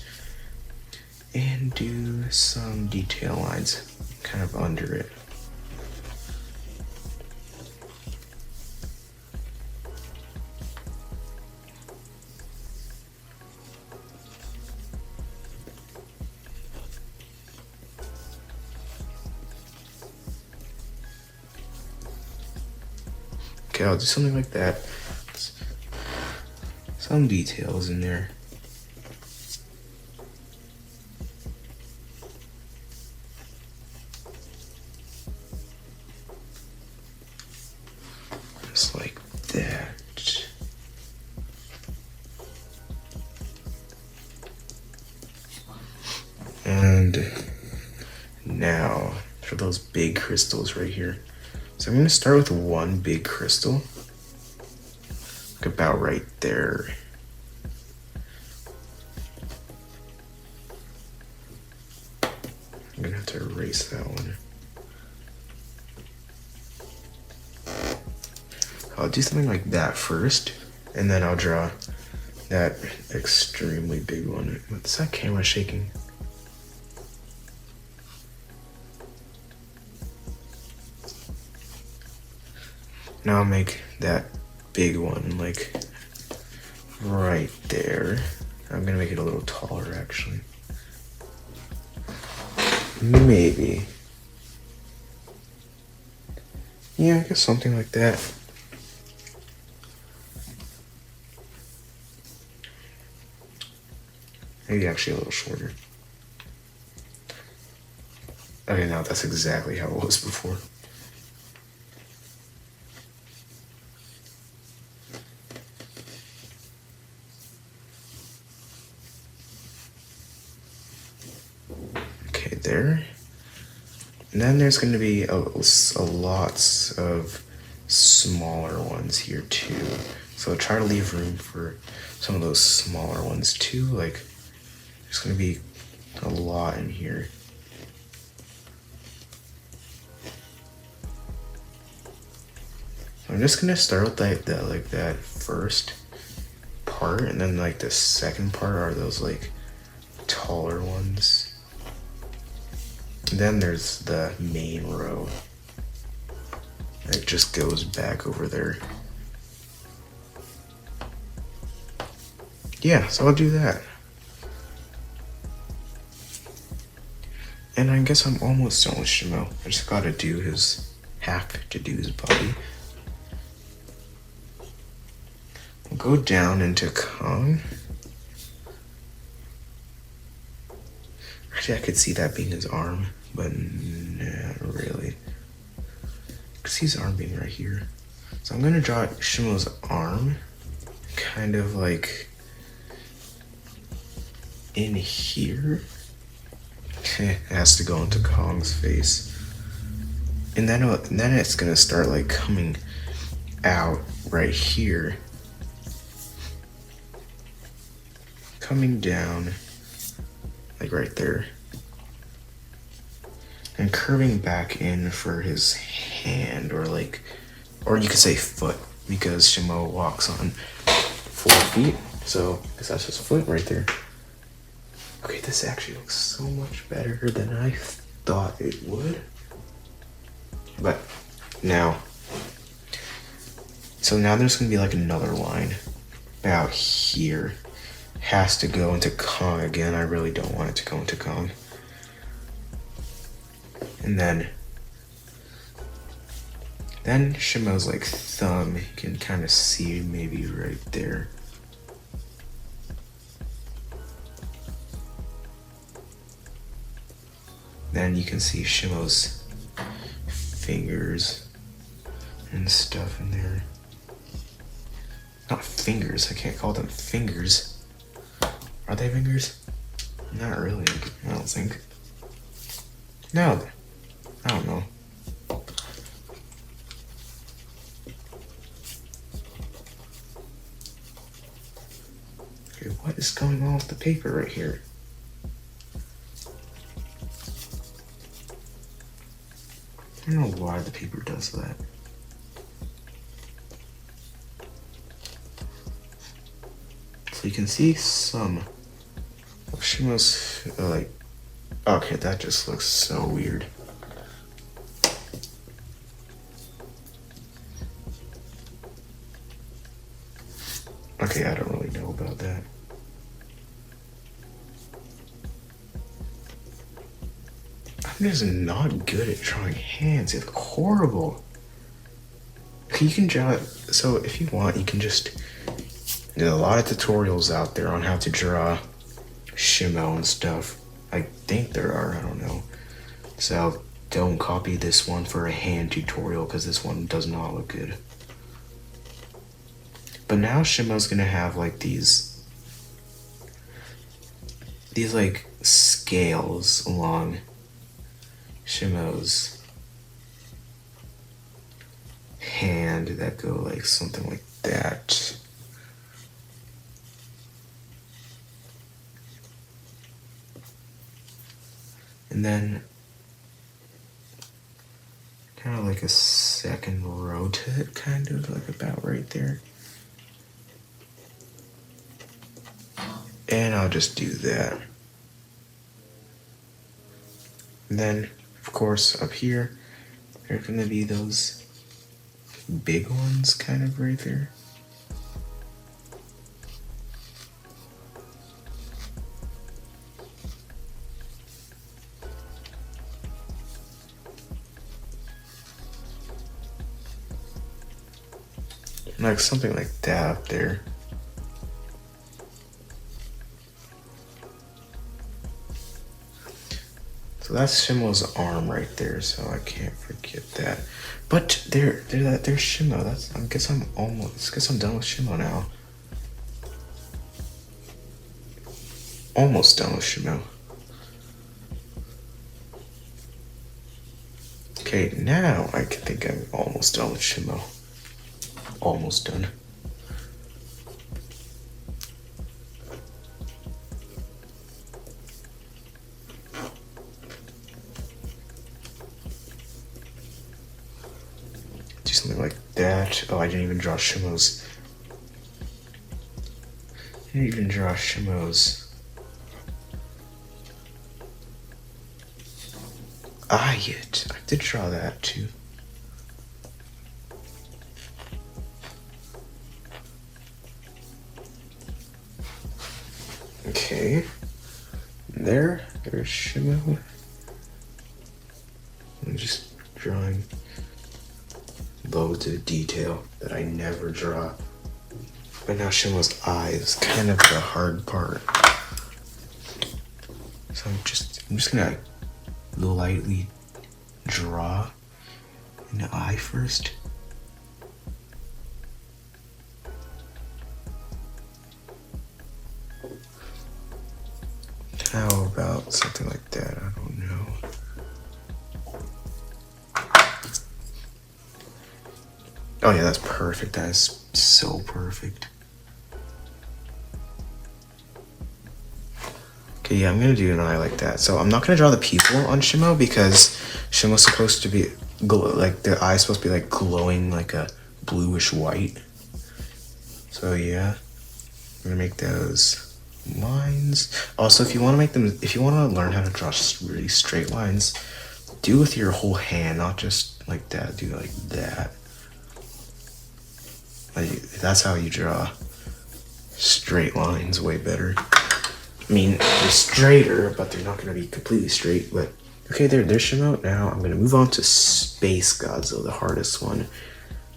And do some detail lines kind of under it. Okay, I'll do something like that. Some details in there. Just like that. And now for those big crystals right here. So I'm gonna start with one big crystal, like about right there. I'm gonna have to erase that one. I'll do something like that first, and then I'll draw that extremely big one. What's that camera shaking? Now I'll make that big one like right there. I'm gonna make it a little taller actually. Maybe. Yeah, I guess something like that. Maybe actually a little shorter. Okay, now that's exactly how it was before. Okay, there. And then there's going to be a lots of smaller ones here too. So try to leave room for some of those smaller ones too. Like, there's going to be a lot in here. So I'm just going to start with that first part, and then like the second part are those like taller ones. And then there's the main row. It just goes back over there. Yeah, so I'll do that. And I guess I'm almost done with Shimo. I just gotta do have to do his body. We'll go down into Kong. Actually, I could see that being his arm, but not really. I could see his arm being right here. So I'm gonna draw Shimo's arm, kind of like in here. It has to go into Kong's face. And then it's gonna start like coming out right here. Coming down, like right there. And curving back in for his hand, or you could say foot, because Shimo walks on 4 feet. So, because that's his foot right there. Okay, this actually looks so much better than I thought it would. But now, so now there's gonna be like another line about here. Has to go into Kong again. I really don't want it to go into Kong. And then Shimo's like thumb, you can kind of see maybe right there. Then you can see Shimo's fingers and stuff in there. Not fingers, I can't call them fingers. Are they fingers? Not really, I don't think. No, I don't know. Okay, what is going on with the paper right here? I don't know why the paper does that. So you can see some of Shimo's, okay, that just looks so weird. Okay, I don't really know about that. I'm just not good at drawing hands. It's horrible. You can draw it, so if you want, you can just, there's a lot of tutorials out there on how to draw Shimo and stuff. I think there are, I don't know. So don't copy this one for a hand tutorial, because this one does not look good. But now Shimo's gonna have like these like scales along Shimo's hand that go like something like that. And then kind of like a second row to it, kind of like about right there. And I'll just do that. And then, of course, up here, there are going to be those big ones kind of right there. Like something like that up there. So that's Shimo's arm right there, so I can't forget that. But there's Shimo. I guess I'm done with Shimo now. Almost done with Shimo. Okay, now I can think I'm almost done with Shimo. Almost done. Do something like that. Oh, I didn't even draw Shimo's. eye yet. I did draw that too. Okay. There's Shimo. I'm just drawing loads of detail that I never draw. But now Shimo's eye is kind of the hard part. So I'm just gonna lightly draw an eye first. How about something like that? I don't know. Oh yeah, that's perfect. That is so perfect. Okay, yeah, I'm gonna do an eye like that. So I'm not gonna draw the people on Shimo because Shimo's supposed to be like the eye's supposed to be like glowing like a bluish white. So yeah, I'm gonna make those lines. Also, if you want to learn how to draw really straight lines, do with your whole hand, not just like that. Do like that. Like, that's how you draw straight lines way better. I mean, they're straighter, but they're not going to be completely straight. But okay, there's Shimo. Now I'm going to move on to SpaceGodzilla, the hardest one.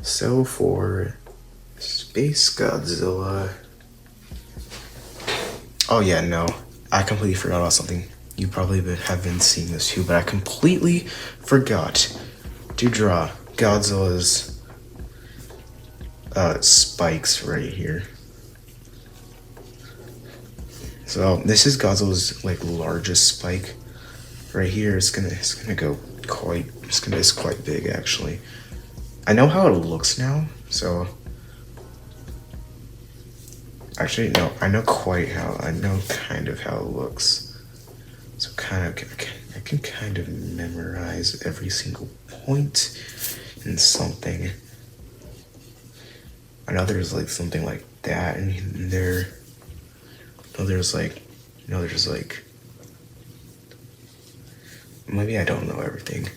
So for SpaceGodzilla, oh yeah, no, I completely forgot about something. You probably have been seeing this too, but I completely forgot to draw Godzilla's spikes right here. So this is Godzilla's like largest spike right here. It's gonna go it's quite big actually. I know how it looks now, so actually no, I know kind of how it looks. So I can kind of memorize every single point in something. I know there's like something like that in there. There's like maybe I don't know everything.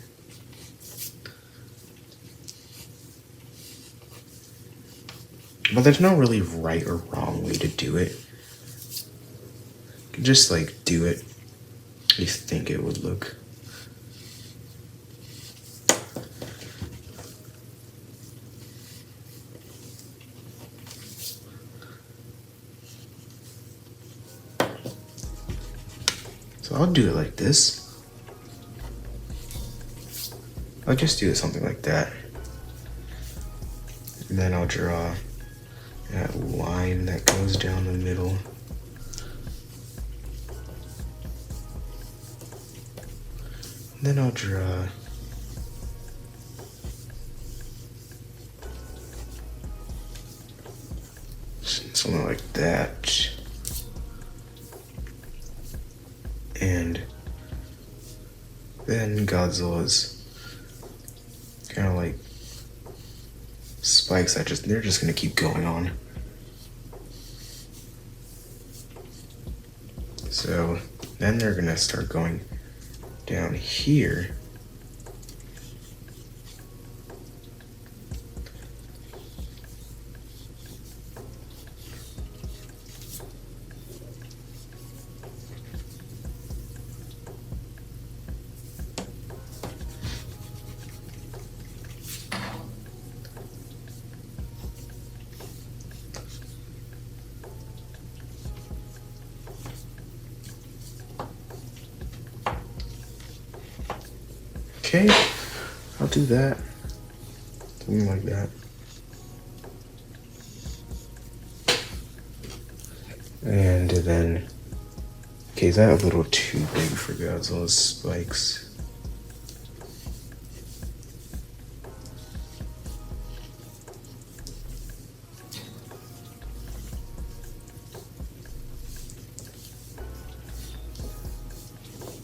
But there's no really right or wrong way to do it. You can just like do it how you think it would look. So I'll do it like this. I'll just do something like that. And then I'll draw that line that goes down the middle. And then I'll draw something like that. And then Godzilla's kind of like spikes they're just gonna keep going on. So then they're gonna start going down here. Okay, I'll do that. Something like that. And then, okay, is that a little too big for Godzilla's spikes?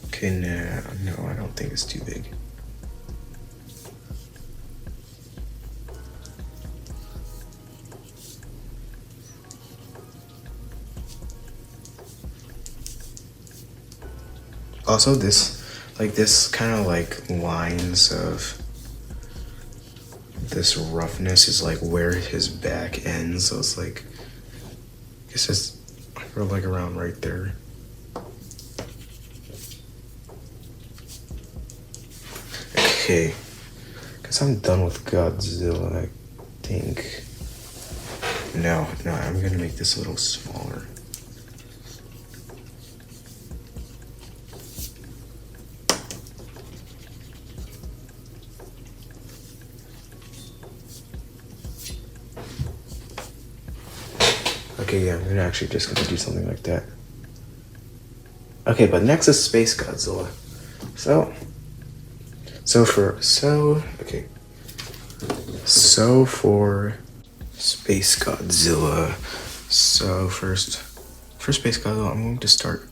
Okay, no, I don't think it's too big. Also, this kind of like lines of this roughness is like where his back ends. So it's like, I guess it's like around right there. Okay, guess I'm done with Godzilla, I think. No, I'm gonna make this a little smaller. Okay, yeah, I'm actually just gonna do something like that. Okay, but next is SpaceGodzilla. So for SpaceGodzilla, so for SpaceGodzilla, I'm going to start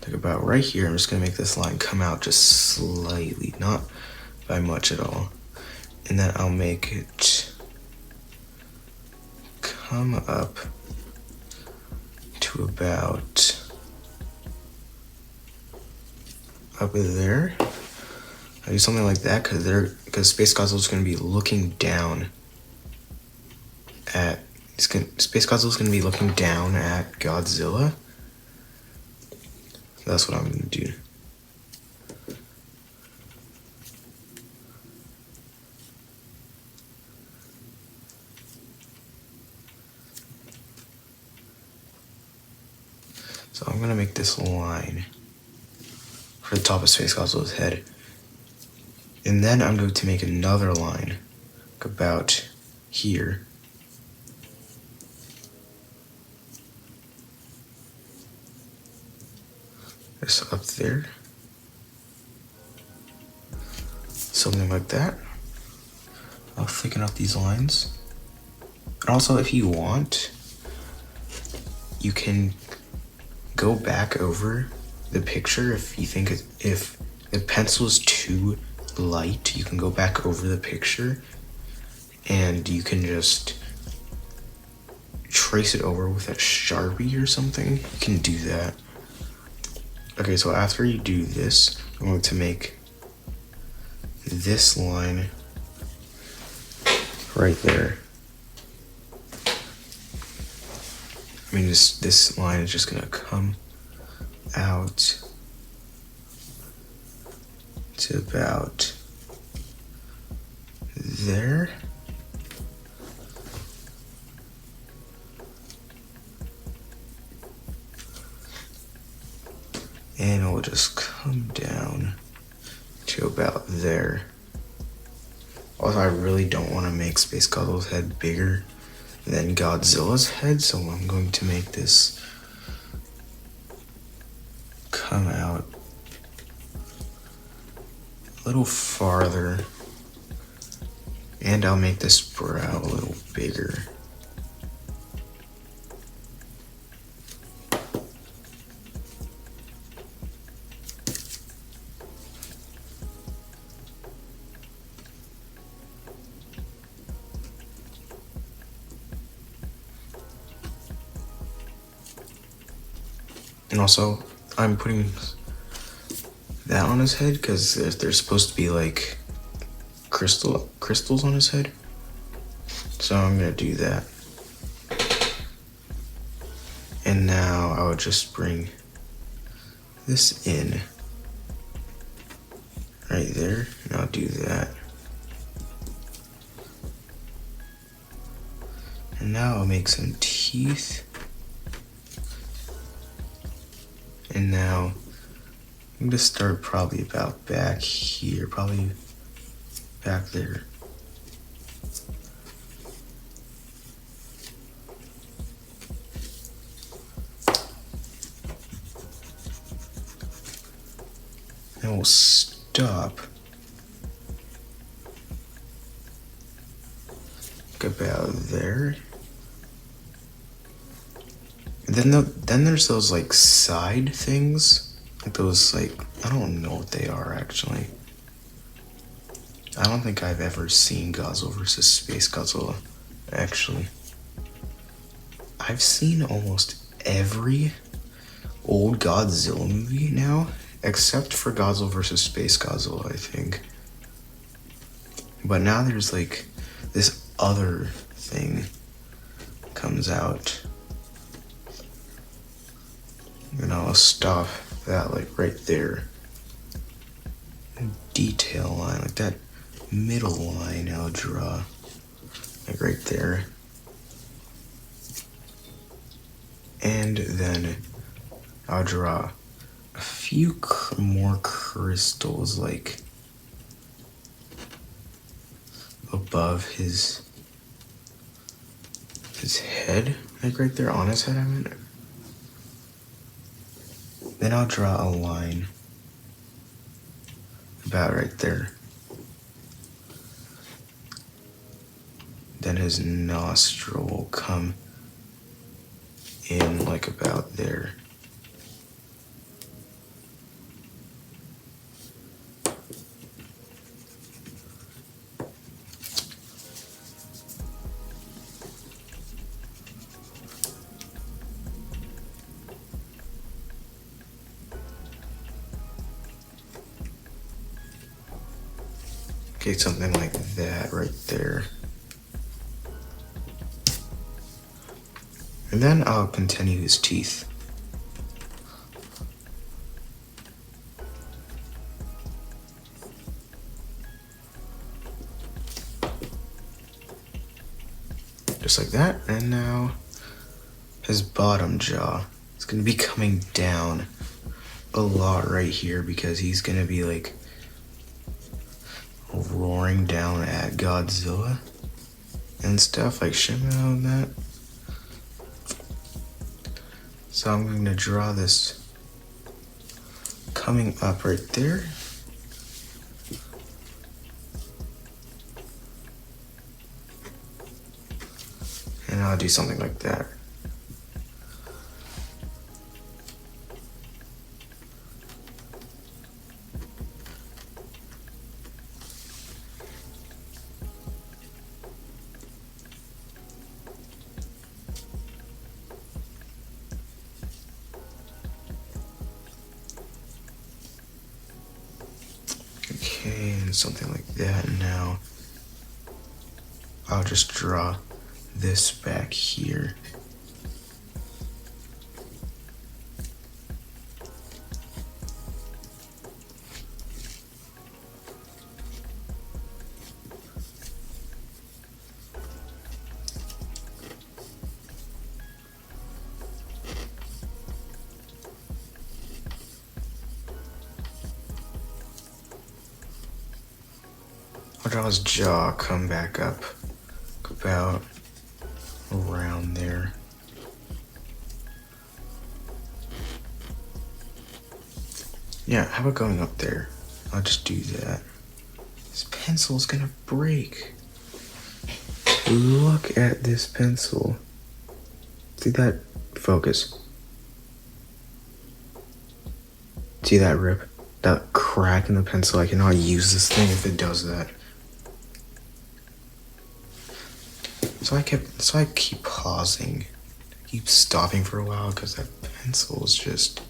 like about right here. I'm just gonna make this line come out just slightly, not by much at all, and then I'll make it come up to about up there. I do something like that because SpaceGodzilla is going to be looking down at SpaceGodzilla is going to be looking down at Godzilla. That's what I'm going to do. So I'm going to make this line for the top of SpaceGodzilla's head. And then I'm going to make another line about here. Just up there. Something like that. I'll thicken up these lines. And also, if you want, you can go back over the picture if you think if the pencil is too light, you can go back over the picture and you can just trace it over with a Sharpie or something. You can do that. Okay, so after you do this, I'm going to make this line right there. I mean, this line is just gonna come out to about there. And it will just come down to about there. Also, I really don't want to make SpaceGodzilla's head bigger than Godzilla's head, so I'm going to make this come out a little farther, and I'll make this brow a little bigger. And also, I'm putting that on his head because there's supposed to be like crystals on his head. So I'm gonna do that. And now I would just bring this in right there, and I'll do that. And now I'll make some teeth. And now I'm gonna start probably about back here, probably back there. And we'll stop about there. And then there's those like side things, like those like, I don't know what they are actually. I don't think I've ever seen Godzilla vs. SpaceGodzilla, actually. I've seen almost every old Godzilla movie now, except for Godzilla vs. SpaceGodzilla, I think. But now there's like this other thing comes out. And I'll stop that like right there. Detail line, like that middle line I'll draw like right there. And then I'll draw a few more crystals like above his head, like right there on his head, I mean. Then I'll draw a line about right there. Then his nostril will come in like about there. Okay, something like that right there. And then I'll continue his teeth. Just like that. And now his bottom jaw. It's gonna be coming down a lot right here because he's gonna be like roaring down at Godzilla and stuff like Shimo and that. So I'm going to draw this coming up right there. And I'll do something like that. Okay, and something like that. Now I'll just draw this back here. I'll draw his jaw come back up about around there. Yeah, how about going up there? I'll just do that. This pencil's gonna break. Look at this pencil. See that? Focus. See that rip? That crack in the pencil? I cannot use this thing if it does that. So I keep pausing. I keep stopping for a while because that pencil is just...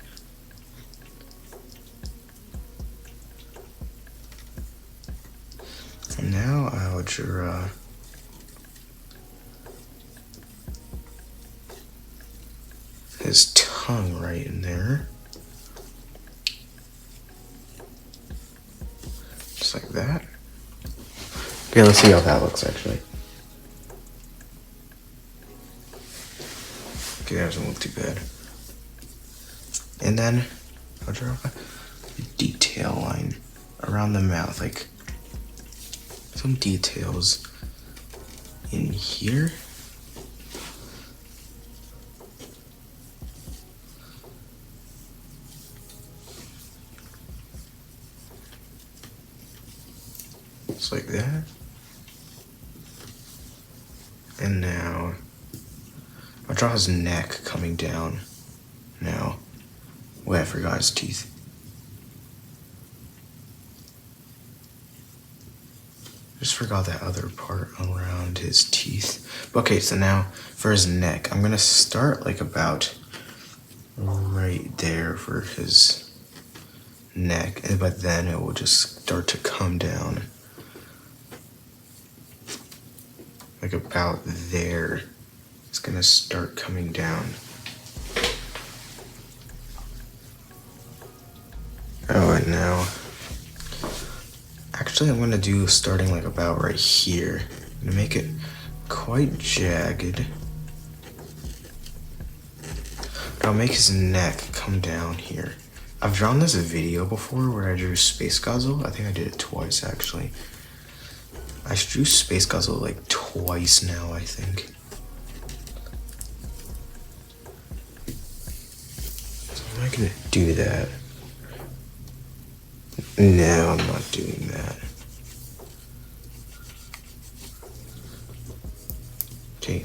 And now I'll draw his tongue right in there. Just like that. Okay, let's see how that looks actually. Okay, that doesn't look too bad. And then I'll draw a detail line around the mouth, like some details in here. Just like that. And now I'll draw his neck coming down now. Wait, I forgot his teeth. Just forgot that other part around his teeth. Okay, so now for his neck, I'm gonna start like about right there for his neck, but then it will just start to come down. Like about there. It's gonna start coming down. Oh, and now, actually I'm gonna do starting like about right here. I'm gonna make it quite jagged. I'll make his neck come down here. I've drawn this video before where I drew SpaceGodzilla. I think I did it twice actually. I drew SpaceGodzilla like twice now, I think. So I'm not gonna do that. No, I'm not doing that. Okay.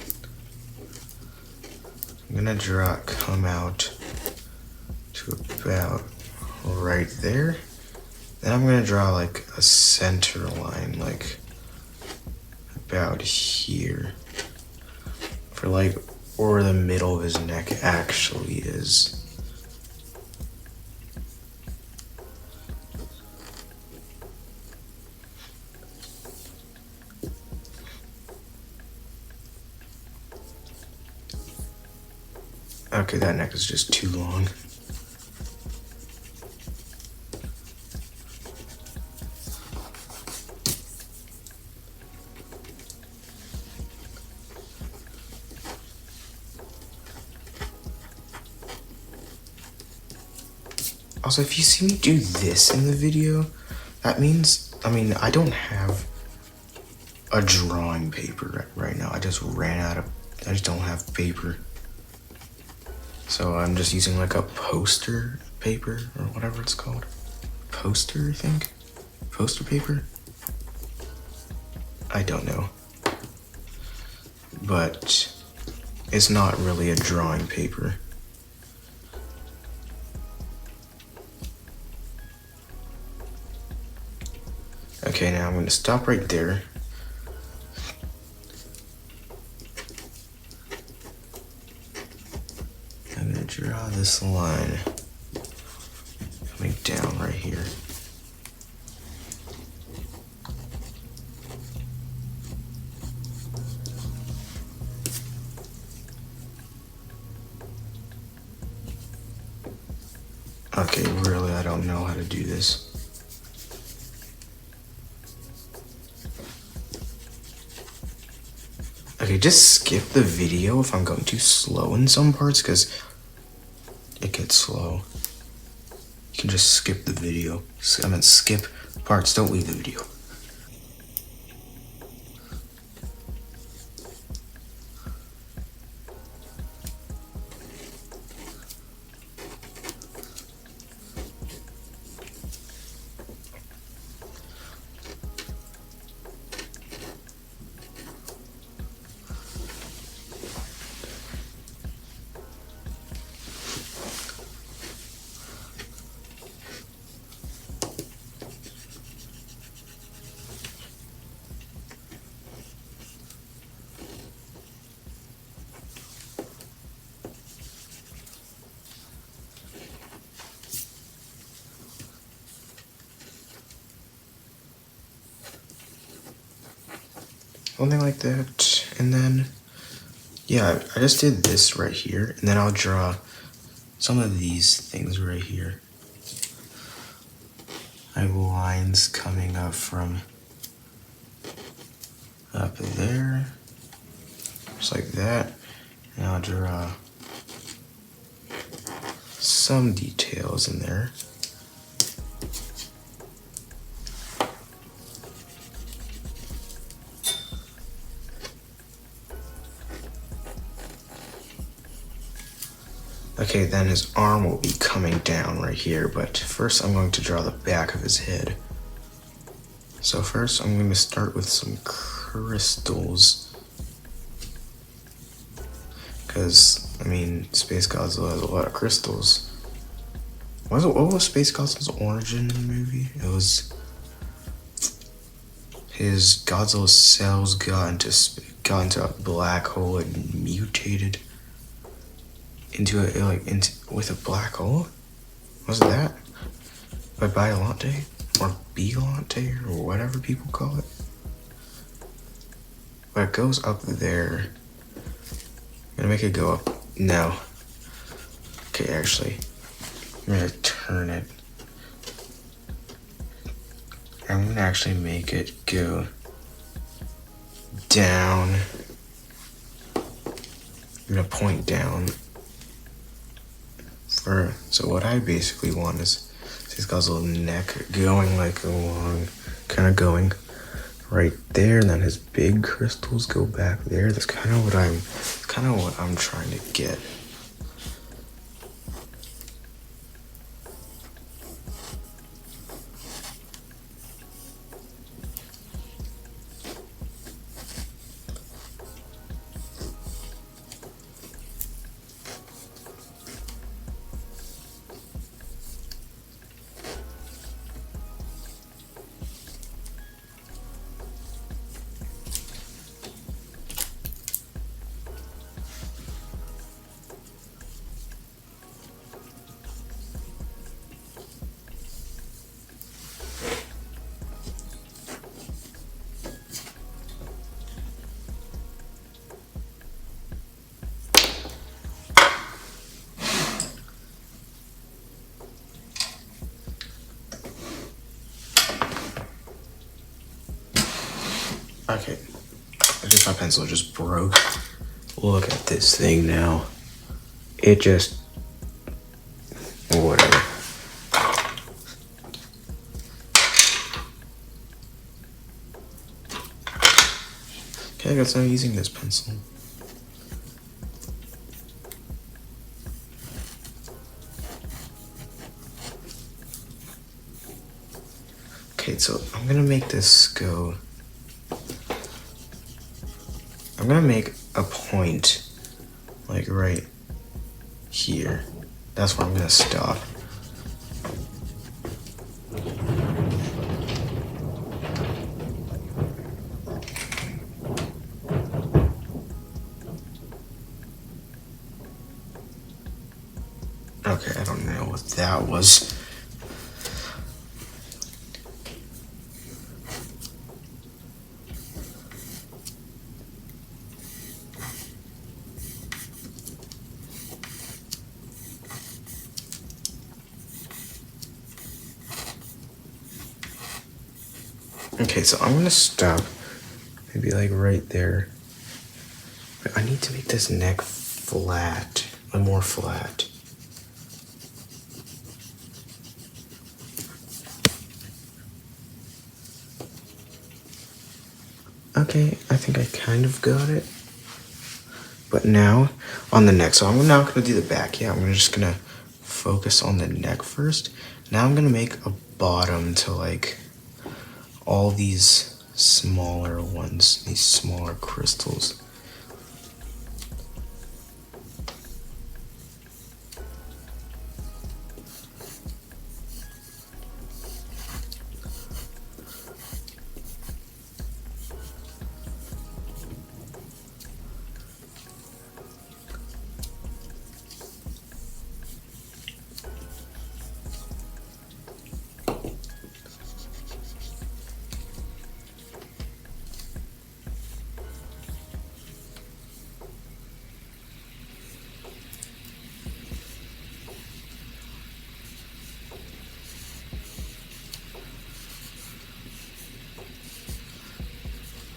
I'm gonna draw it come out to about right there. Then I'm gonna draw like a center line, like about here. For like where the middle of his neck actually is. Okay, that neck is just too long. Also, if you see me do this in the video, that means, I don't have a drawing paper right now. I just don't have paper. So I'm just using like a poster paper or whatever it's called. Poster, I think? Poster paper? I don't know. But it's not really a drawing paper. Okay, now I'm going to stop right there. I'm going to draw this line coming down right here. Okay, really, I don't know how to do this. Okay, just skip the video if I'm going too slow in some parts, because it gets slow. You can just skip the video. Skip parts, don't leave the video. Something like that, and then, yeah, I just did this right here, and then I'll draw some of these things right here. I have lines coming up from up there, just like that, and I'll draw some details in there. Okay, then his arm will be coming down right here, but first I'm going to draw the back of his head. So first I'm going to start with some crystals. Because, I mean, Space Godzilla has a lot of crystals. What was Space Godzilla's origin in the movie? It was his Godzilla cells got into a black hole and mutated into with a black hole. Was it that? By Biolante or Biolante or whatever people call it. But it goes up there. I'm gonna make it go up. No. Okay, actually, I'm gonna turn it. I'm gonna actually make it go down. I'm gonna point down. So what I basically want is this Godzilla neck going like along, kind of going right there, and then his big crystals go back there. That's kind of what I'm trying to get. Okay, I think my pencil just broke. Look at this thing now. It just... whatever. Okay, I guess I'm using this pencil. Okay, so I'm gonna make this go... I'm gonna make a point, like right here. That's where I'm gonna stop. Okay, I don't know what that was. Okay, so I'm gonna stop, maybe like right there. But I need to make this neck flat, more flat. Okay, I think I kind of got it. But now, on the neck, so I'm now gonna do the back. Yeah, I'm just gonna focus on the neck first. Now I'm gonna make a bottom to like all these smaller ones, these smaller crystals.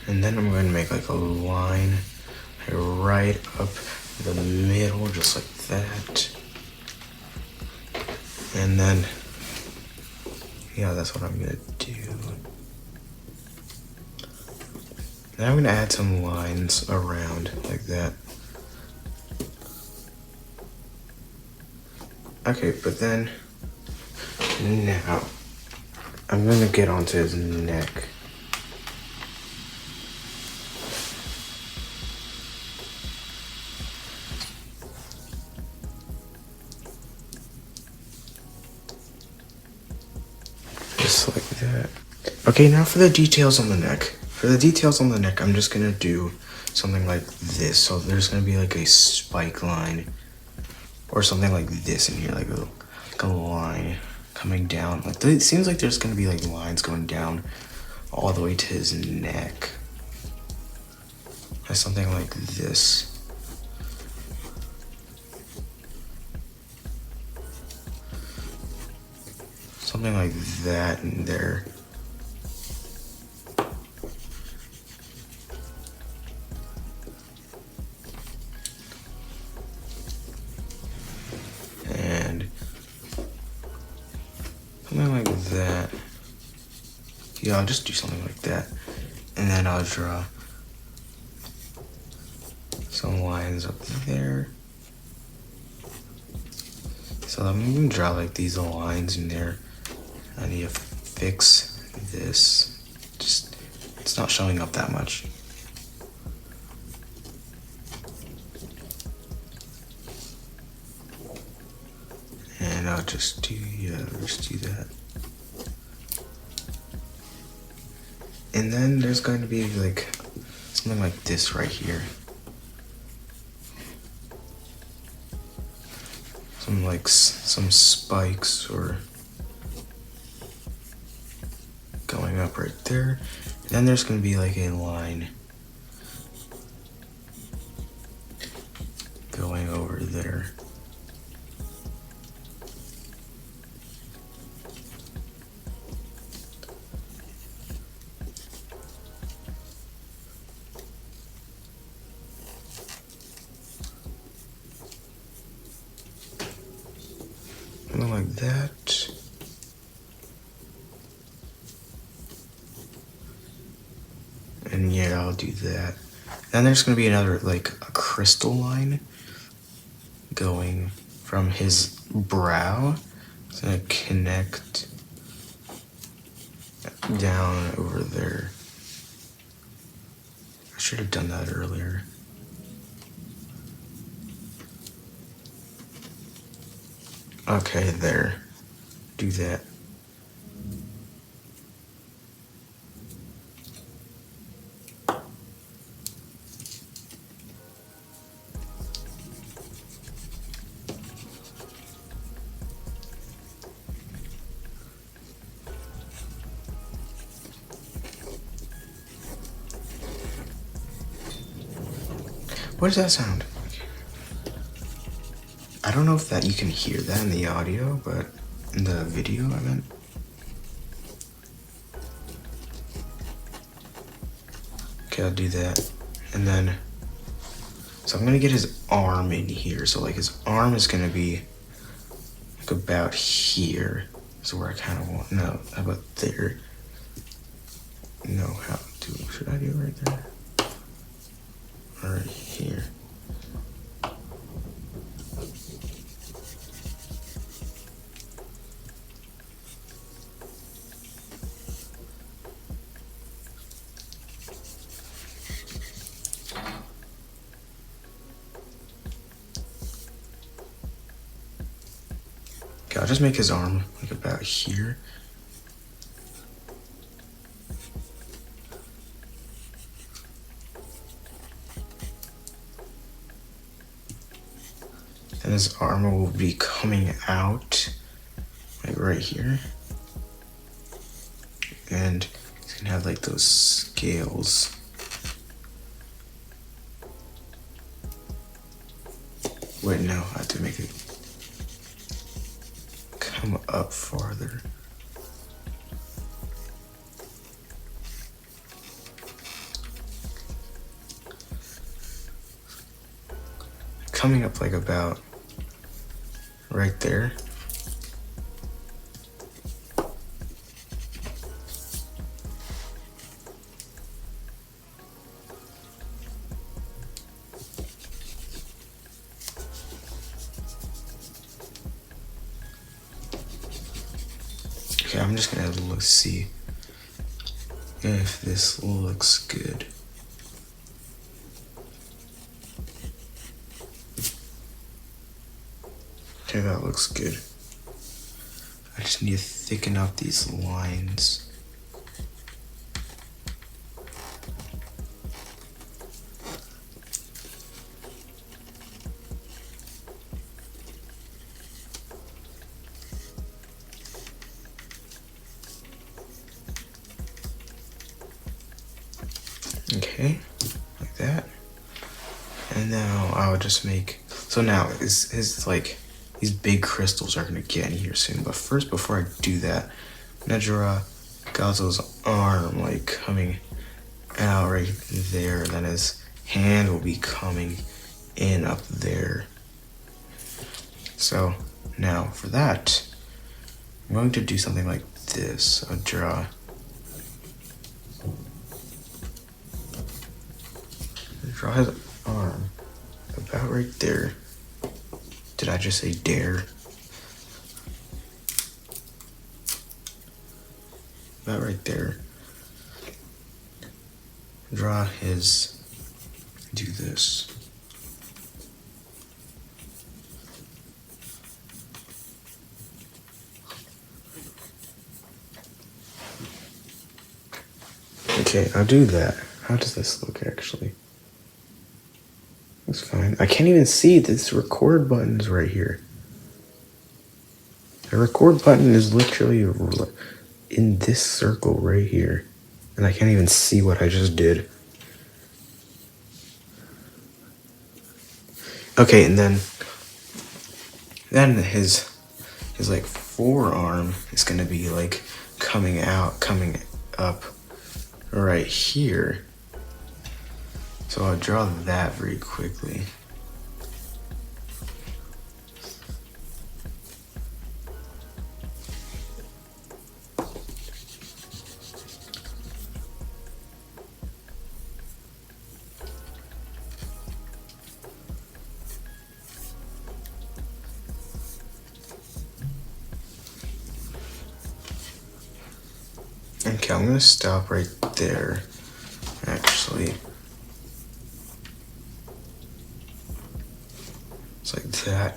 And then I'm going to make like a line right up the middle, just like that. And then, yeah, that's what I'm gonna do. Now I'm gonna add some lines around like that. Okay, but then now I'm gonna get onto his neck. Just like that. Okay, now for the details on the neck. For the details on the neck, I'm just gonna do something like this. So there's gonna be like a spike line or something like this in here, like a line coming down. Like it seems like there's gonna be like lines going down all the way to his neck. Like something like this. Something like that in there. And something like that. Yeah, I'll just do something like that. And then I'll draw some lines up there. So I'm gonna draw like these lines in there. I need to fix this. Just, it's not showing up that much. And I'll just do, just do that. And then there's going to be like something like this right here. Some spikes or going up right there. And then there's going to be like a line going over there. Something like that. And yeah, I'll do that. Then there's gonna be another, like a crystal line going from his brow. It's gonna connect down over there. I should have done that earlier. Okay, there. Do that. What does that sound? I don't know if that you can hear that in the audio, but in the video I meant. Okay, I'll do that. And then, so I'm gonna get his arm in here. So like his arm is gonna be like about here. So where I kind of want, no, how about there? No, how do, should I do it right there? Or right here? Okay, I'll just make his arm like about here. And his armor will be coming out like right here. And he's gonna have like those scales. Wait, no, I have to make it come up farther. Coming up like about right there. Okay, I'm just gonna look see if this looks good. Okay, that looks good. I just need to thicken up these lines. Okay, like that. And now I'll just make, so now his like, these big crystals are gonna get in here soon. But first, before I do that, I'm gonna draw Godzilla's arm like coming out right there. And then his hand will be coming in up there. So now for that, I'm going to do something like this. I'll draw his arm about right there. Did I just say dare? About right there. Draw his, do this. Okay, I'll do that. How does this look actually? That's fine. I can't even see this record button's right here. The record button is literally in this circle right here. And I can't even see what I just did. Okay, and then his like forearm is gonna be like coming up right here. So I'll draw that very quickly. Okay, I'm gonna stop right there, actually. It's like that.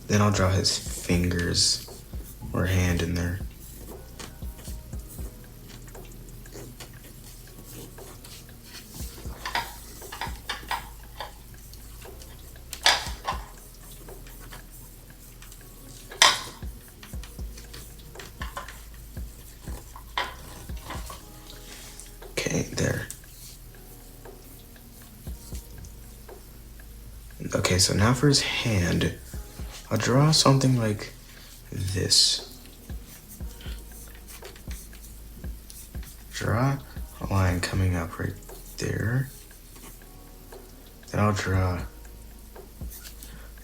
Then I'll draw his fingers or hand in there. Okay, there. Okay, so now for his hand, I'll draw something like this. Draw a line coming up right there. Then I'll draw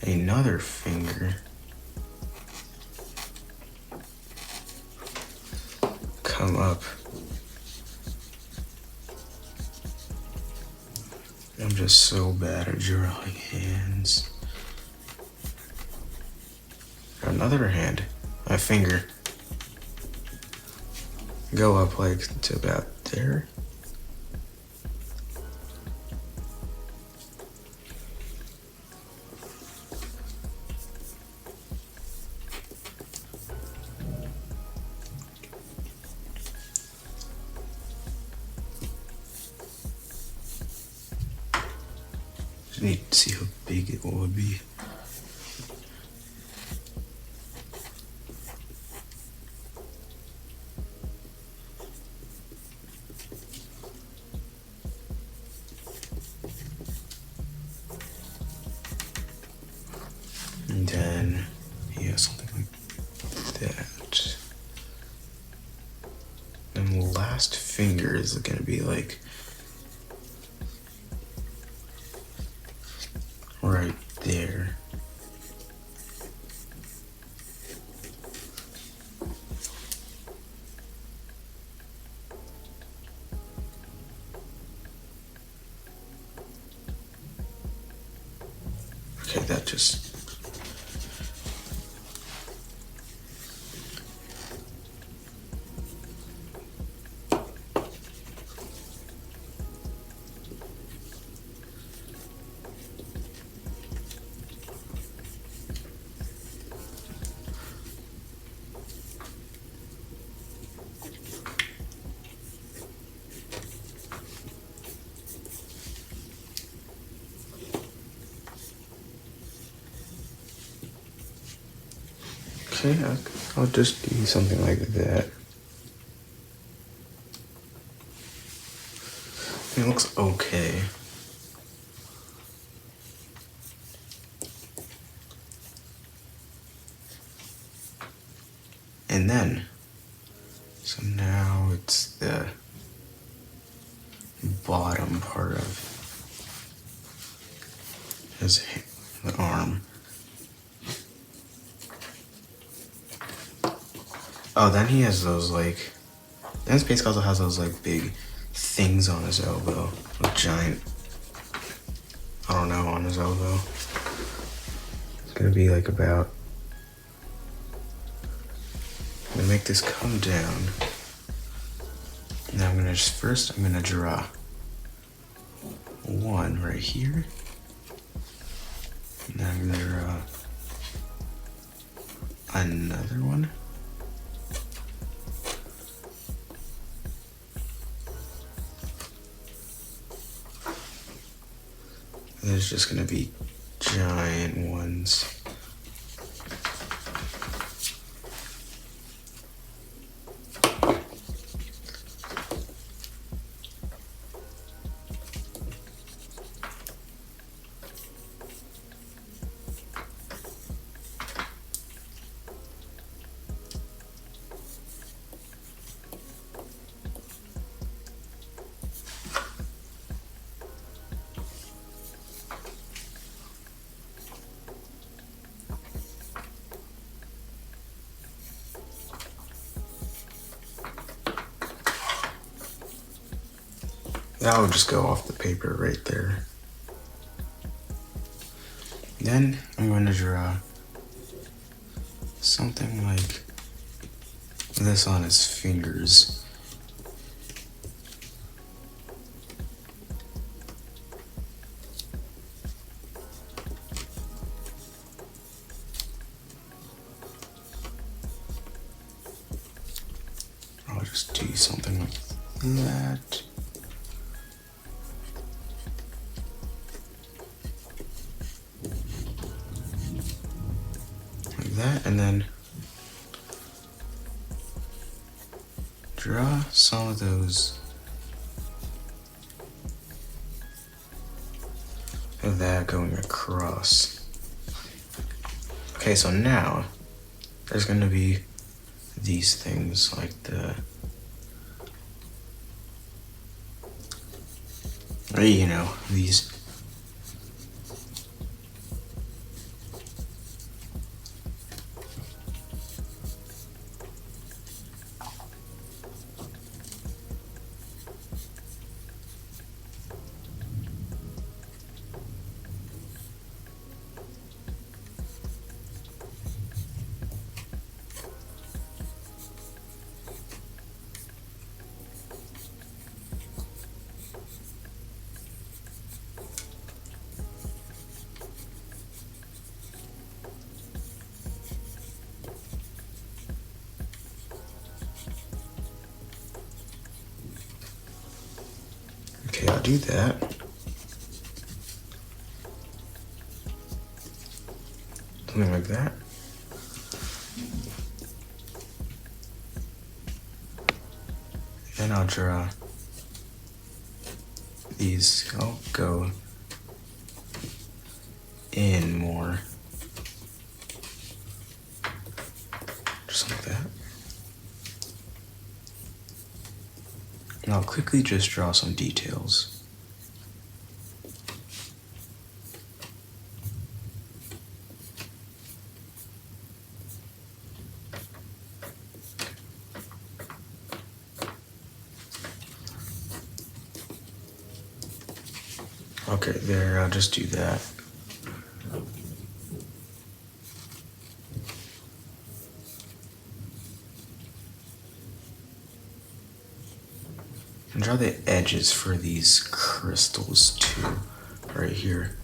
another finger. Come up. I'm just so bad at drawing hands. Another hand, my finger. Go up like to about there. Just need to see how big it would be. And then, yeah, something like that. And the last finger is gonna be like right there. Okay, that just... Okay, I'll just do something like that. It looks okay. And then, so now it's the bottom part of his the arm. Oh, then he has those like, then SpaceGodzilla has those like big things on his elbow, like giant, I don't know, on his elbow. It's gonna be like about, I'm gonna make this come down. Now I'm gonna draw one right here. And then I'm gonna draw another one. There's just gonna be giant ones. That would just go off the paper right there. Then I'm going to draw something like this on his fingers. I'll just do something like that. That, and then draw some of those of that going across. Okay, so now there's going to be these things like these. Okay, I'll do that. Something like that. Then I'll draw these. I'll go in more. Just like that. And I'll quickly just draw some details. Okay, there, I'll just do that. And draw the edges for these crystals too, right here.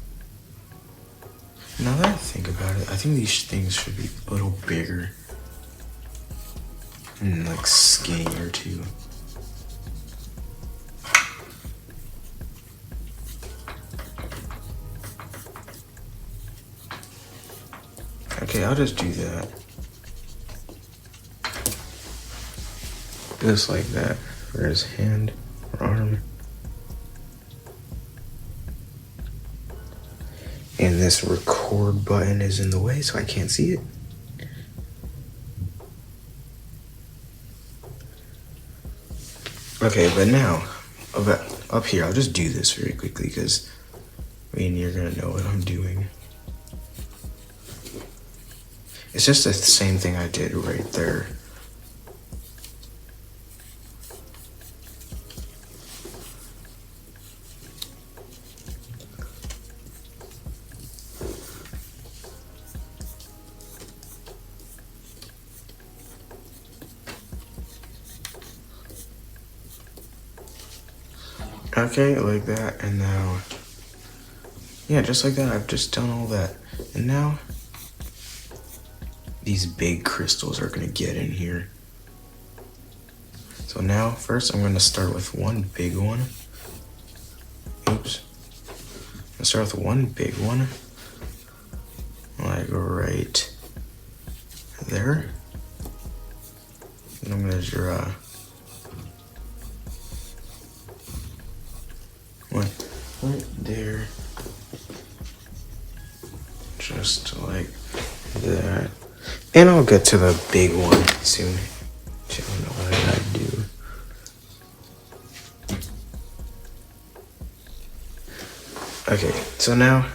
Now that I think about it, I think these things should be a little bigger and like skinnier too. Okay, I'll just do that. Just like that for his hand or arm. And this record button is in the way, so I can't see it. Okay, but now, up here, I'll just do this very quickly because, I mean, you're gonna know what I'm doing. It's just the same thing I did right there. Okay, like that, and now, yeah, just like that, I've just done all that. And now, these big crystals are gonna get in here. So now, first I'm gonna start with one big one. Oops. I'm gonna start with one big one. Like right there. And I'm gonna draw one right there. Just like that. And I'll get to the big one soon. I don't know what I gotta do. Okay, so now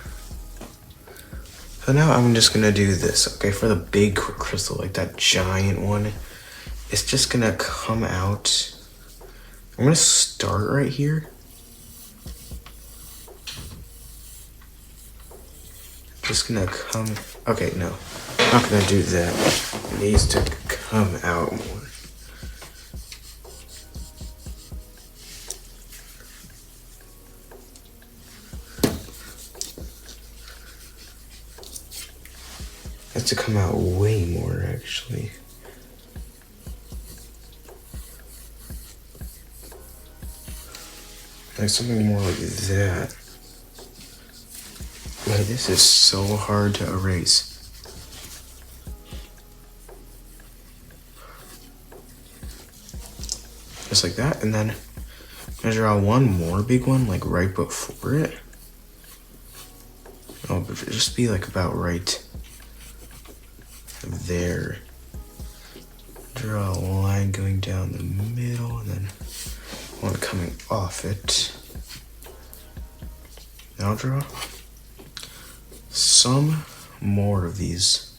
I'm just gonna do this, okay? For the big crystal, like that giant one, it's just gonna come out. I'm gonna start right here. Just gonna come, okay, no, I'm not gonna do that. It needs to come out more. It has to come out way more, actually. Like something more like that. Like, this is so hard to erase. Just like that, and then I'm gonna draw one more big one, like right before it. Oh, but just be like about right there. Draw a line going down the middle, and then one coming off it. Now I'll draw some more of these,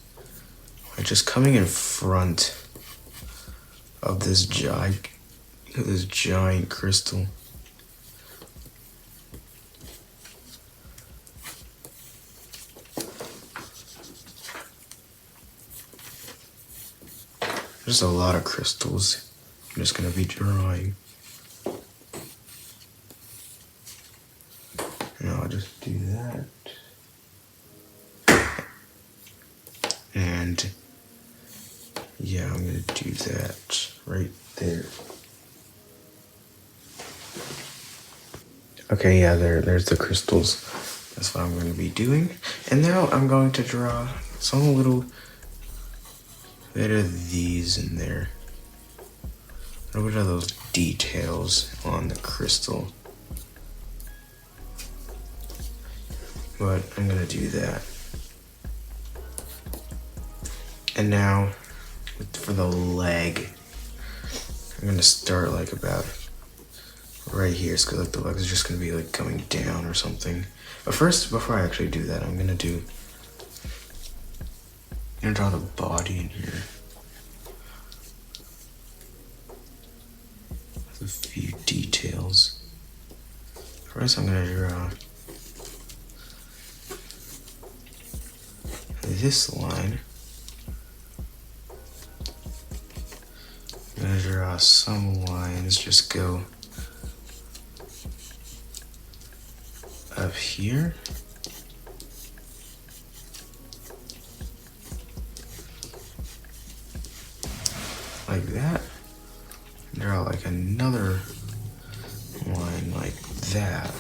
like just coming in front of this giant crystal. There's a lot of crystals I'm just gonna be drawing. And I'll just do that. And yeah, I'm gonna do that right there. Okay, yeah, there's the crystals. That's what I'm gonna be doing. And now I'm going to draw some little bit of these in there. A little bit of those details on the crystal. But I'm gonna do that. And now, for the leg, I'm gonna start like about right here, because like the leg is just gonna be like coming down or something. But first, before I actually do that, I'm gonna draw the body in here. A few details. First, I'm gonna draw this line. I'm gonna draw some lines, just go up here. Like that. Draw like another line like that.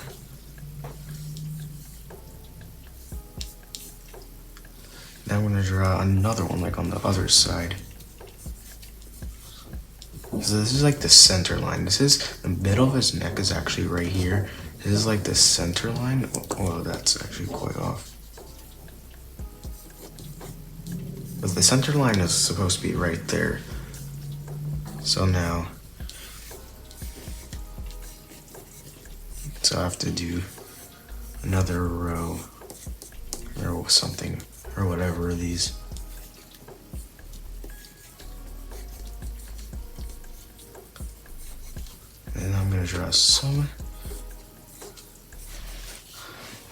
Now I'm gonna draw another one like on the other side. So this is like the center line. This is the middle of his neck is actually right here. This is like the center line. Oh, that's actually quite off. But the center line is supposed to be right there. So now, so I have to do another row or something or whatever of these. And I'm gonna draw some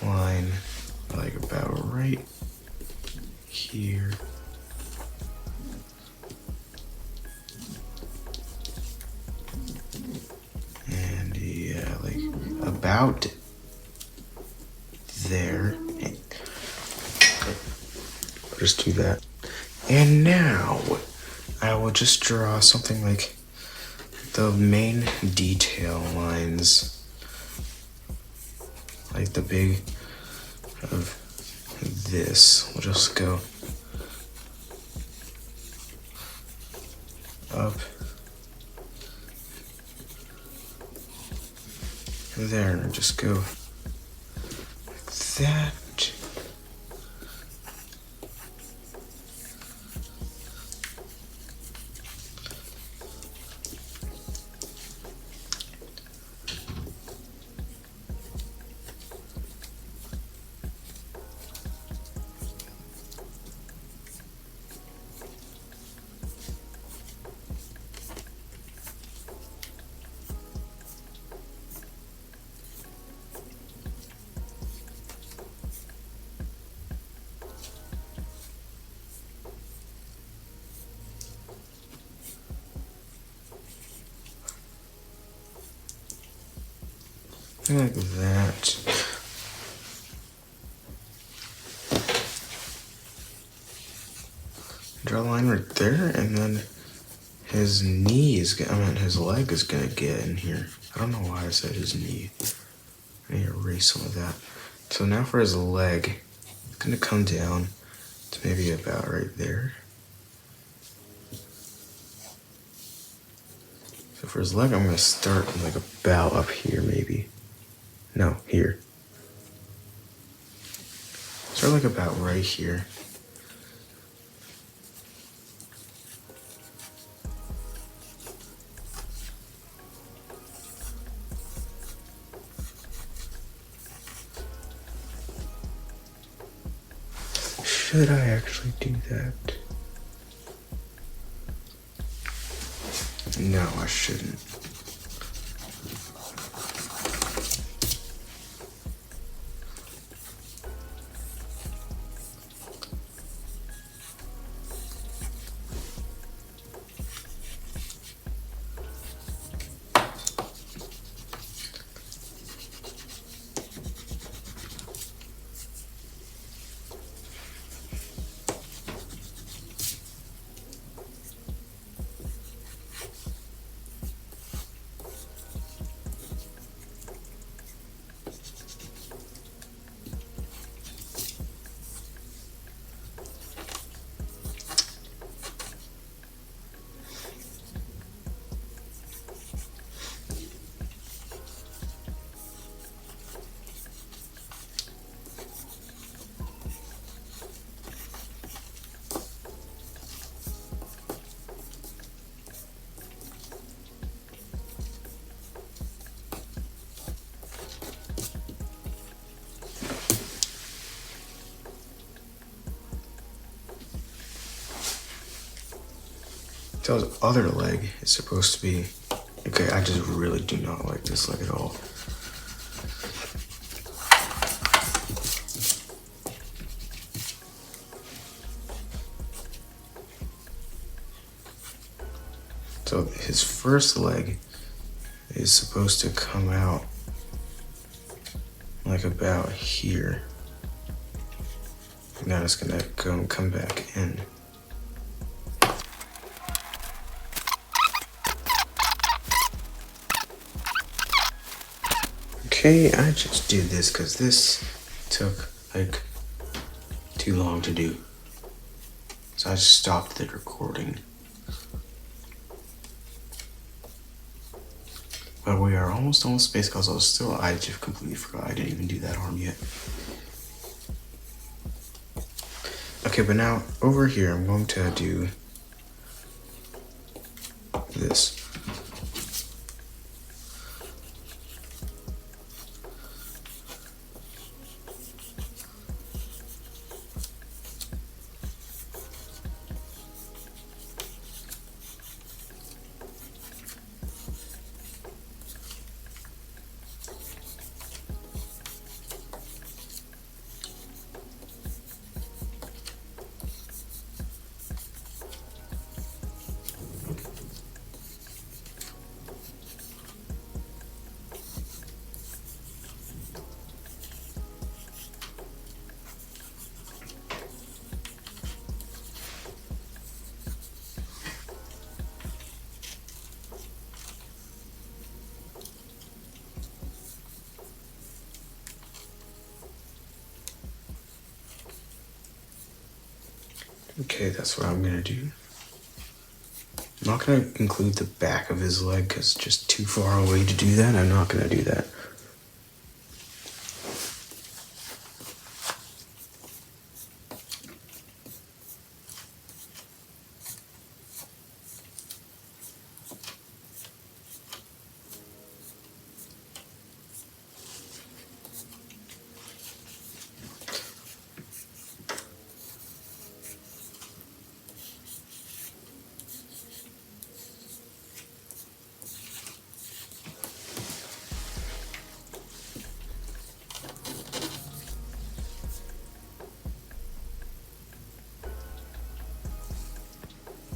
line like about right here. And yeah, like about there. I'll just do that. And now I will just draw something like the main detail lines, like the big of this. We'll just go up there and just go like that. Like that. Draw a line right there, and then his knee is I mean, his leg is gonna get in here. I don't know why I said his knee. I need to erase some of that. So now for his leg, it's gonna come down to maybe about right there. So for his leg, I'm gonna start like about up here, maybe. No, here. Start like about right here. Should I actually do that? No, I shouldn't. So his other leg is supposed to be, okay, I just really do not like this leg at all. So his first leg is supposed to come out like about here. And then it's gonna go and come back in. Okay, I just did this because this took like too long to do. So I just stopped the recording. But we are almost done with SpaceGodzilla. Still, I just completely forgot I didn't even do that arm yet. Okay, but now over here, I'm going to do this. Okay, that's what I'm gonna do. I'm not gonna include the back of his leg because it's just too far away to do that. I'm not gonna do that.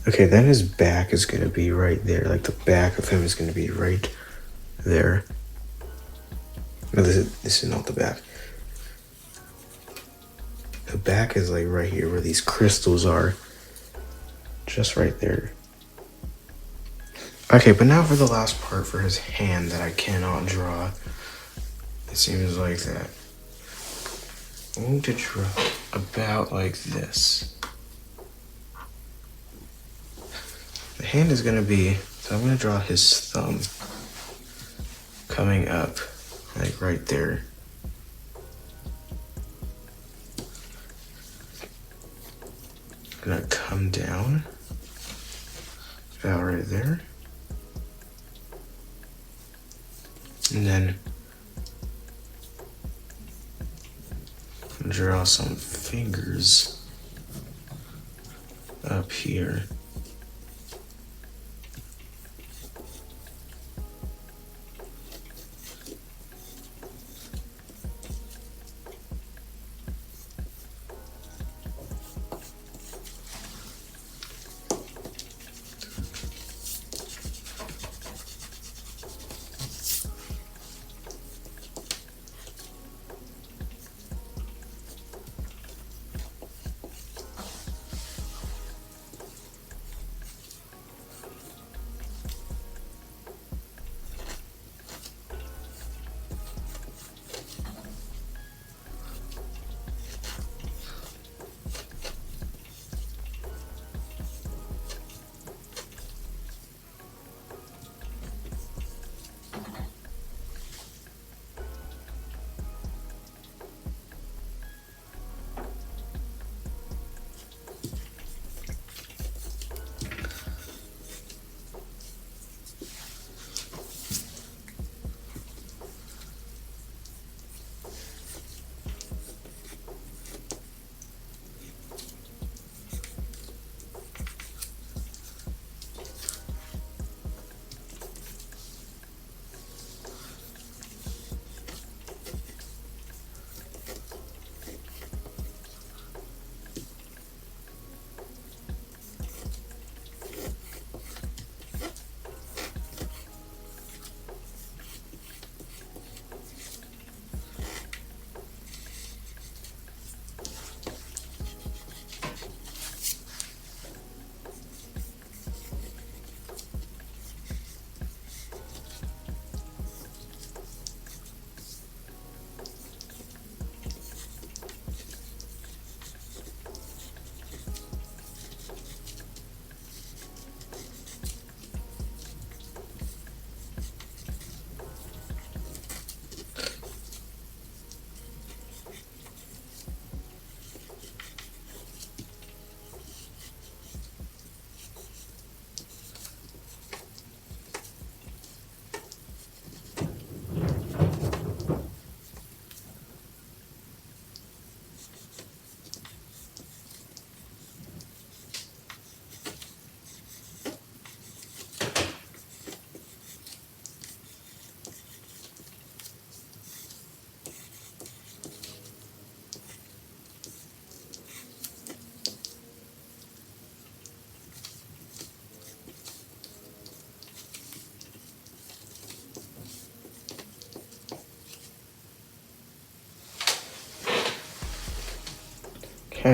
Okay, then his back is gonna be right there. Like the back of him is gonna be right there. No, this is not the back. The back is like right here where these crystals are. Just right there. Okay, but now for the last part for his hand that I cannot draw. It seems like that. I'm going to draw about like this. The hand is gonna be, so I'm gonna draw his thumb coming up, like right there. Gonna come down, about right there. And then draw some fingers up here.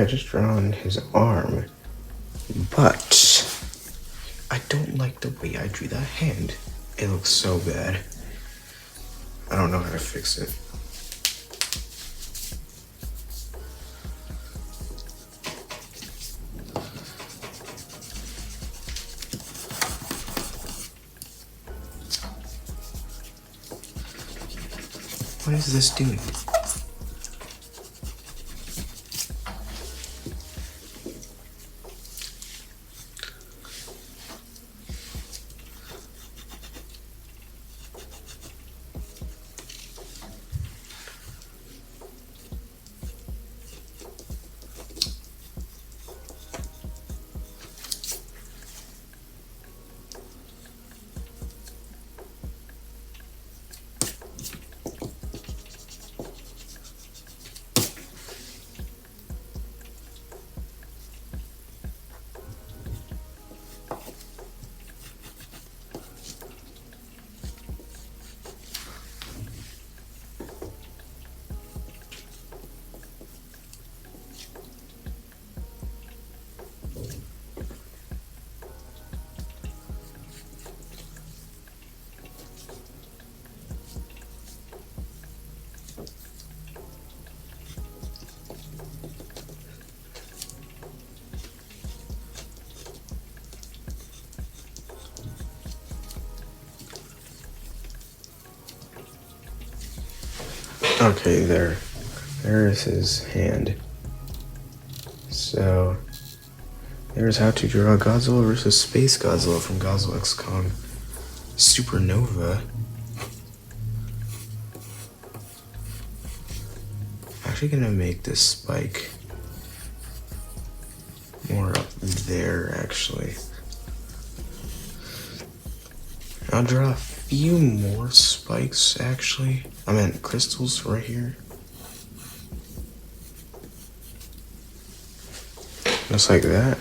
Okay, I just drawn his arm, but I don't like the way I drew that hand. It looks so bad. I don't know how to fix it. What is this doing? Okay, there is his hand. So, there's how to draw Godzilla versus SpaceGodzilla from Godzilla XK Supernova. I'm actually gonna make this spike more up there, actually. I'll draw a few more spikes, actually. I meant crystals right here. Just like that.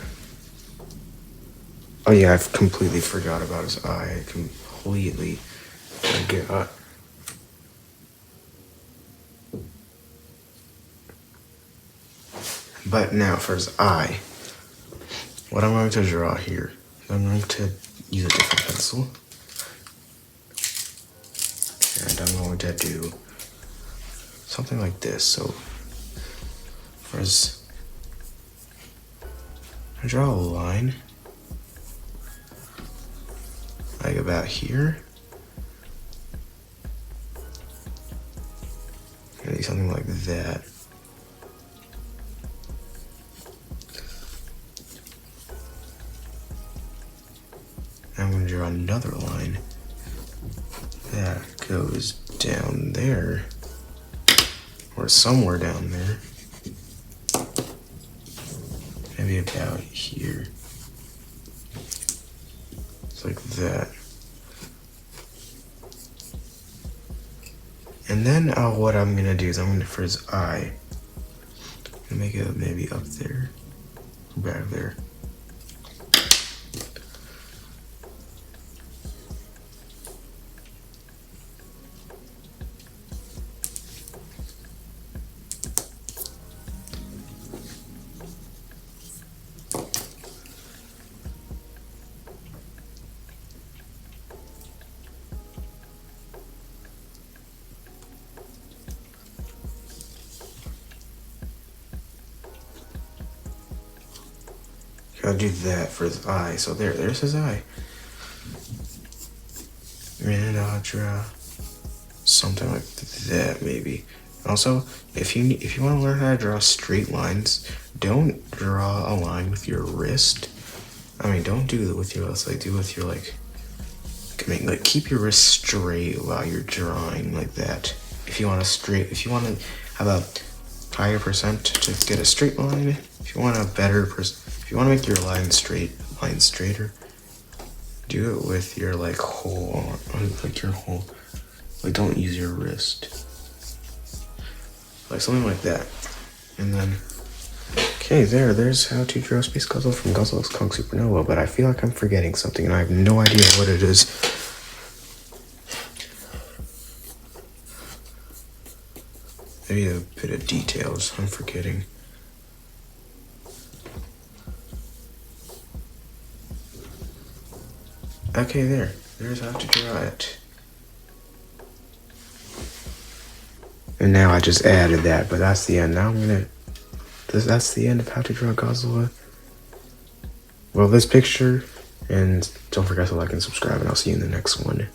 Oh yeah, I've completely forgot about his eye. I completely forgot. But now for his eye, what I'm going to draw here, I'm going to use a different pencil. And I'm going to do something like this. So for his, I draw a line like about here. Maybe something like that. I'm going to draw another line that goes down there, or somewhere down there. Maybe about here. It's like that. And then what I'm going to do is I'm going to, for his eye, I'm going to make it maybe up there, or back there. I'll do that for his eye. So there's his eye. And I'll draw something like that, maybe. Also, if you want to learn how to draw straight lines, don't draw a line with your wrist. I mean, don't do it with your, let's like do it with your like keep your wrist straight while you're drawing like that. If you want to have a higher percent to get a straight line, if you want a better if you want to make your line straighter, do it with your like your whole, like don't use your wrist. Like something like that. And then, okay, there's how to draw SpaceGodzilla from Godzilla XK Supernova, but I feel like I'm forgetting something and I have no idea what it is. Maybe a bit of details I'm forgetting. Okay, there's how to draw it. And now I just added that, but that's the end. Now that's the end of how to draw Godzilla. Well, this picture, and don't forget to like and subscribe, and I'll see you in the next one.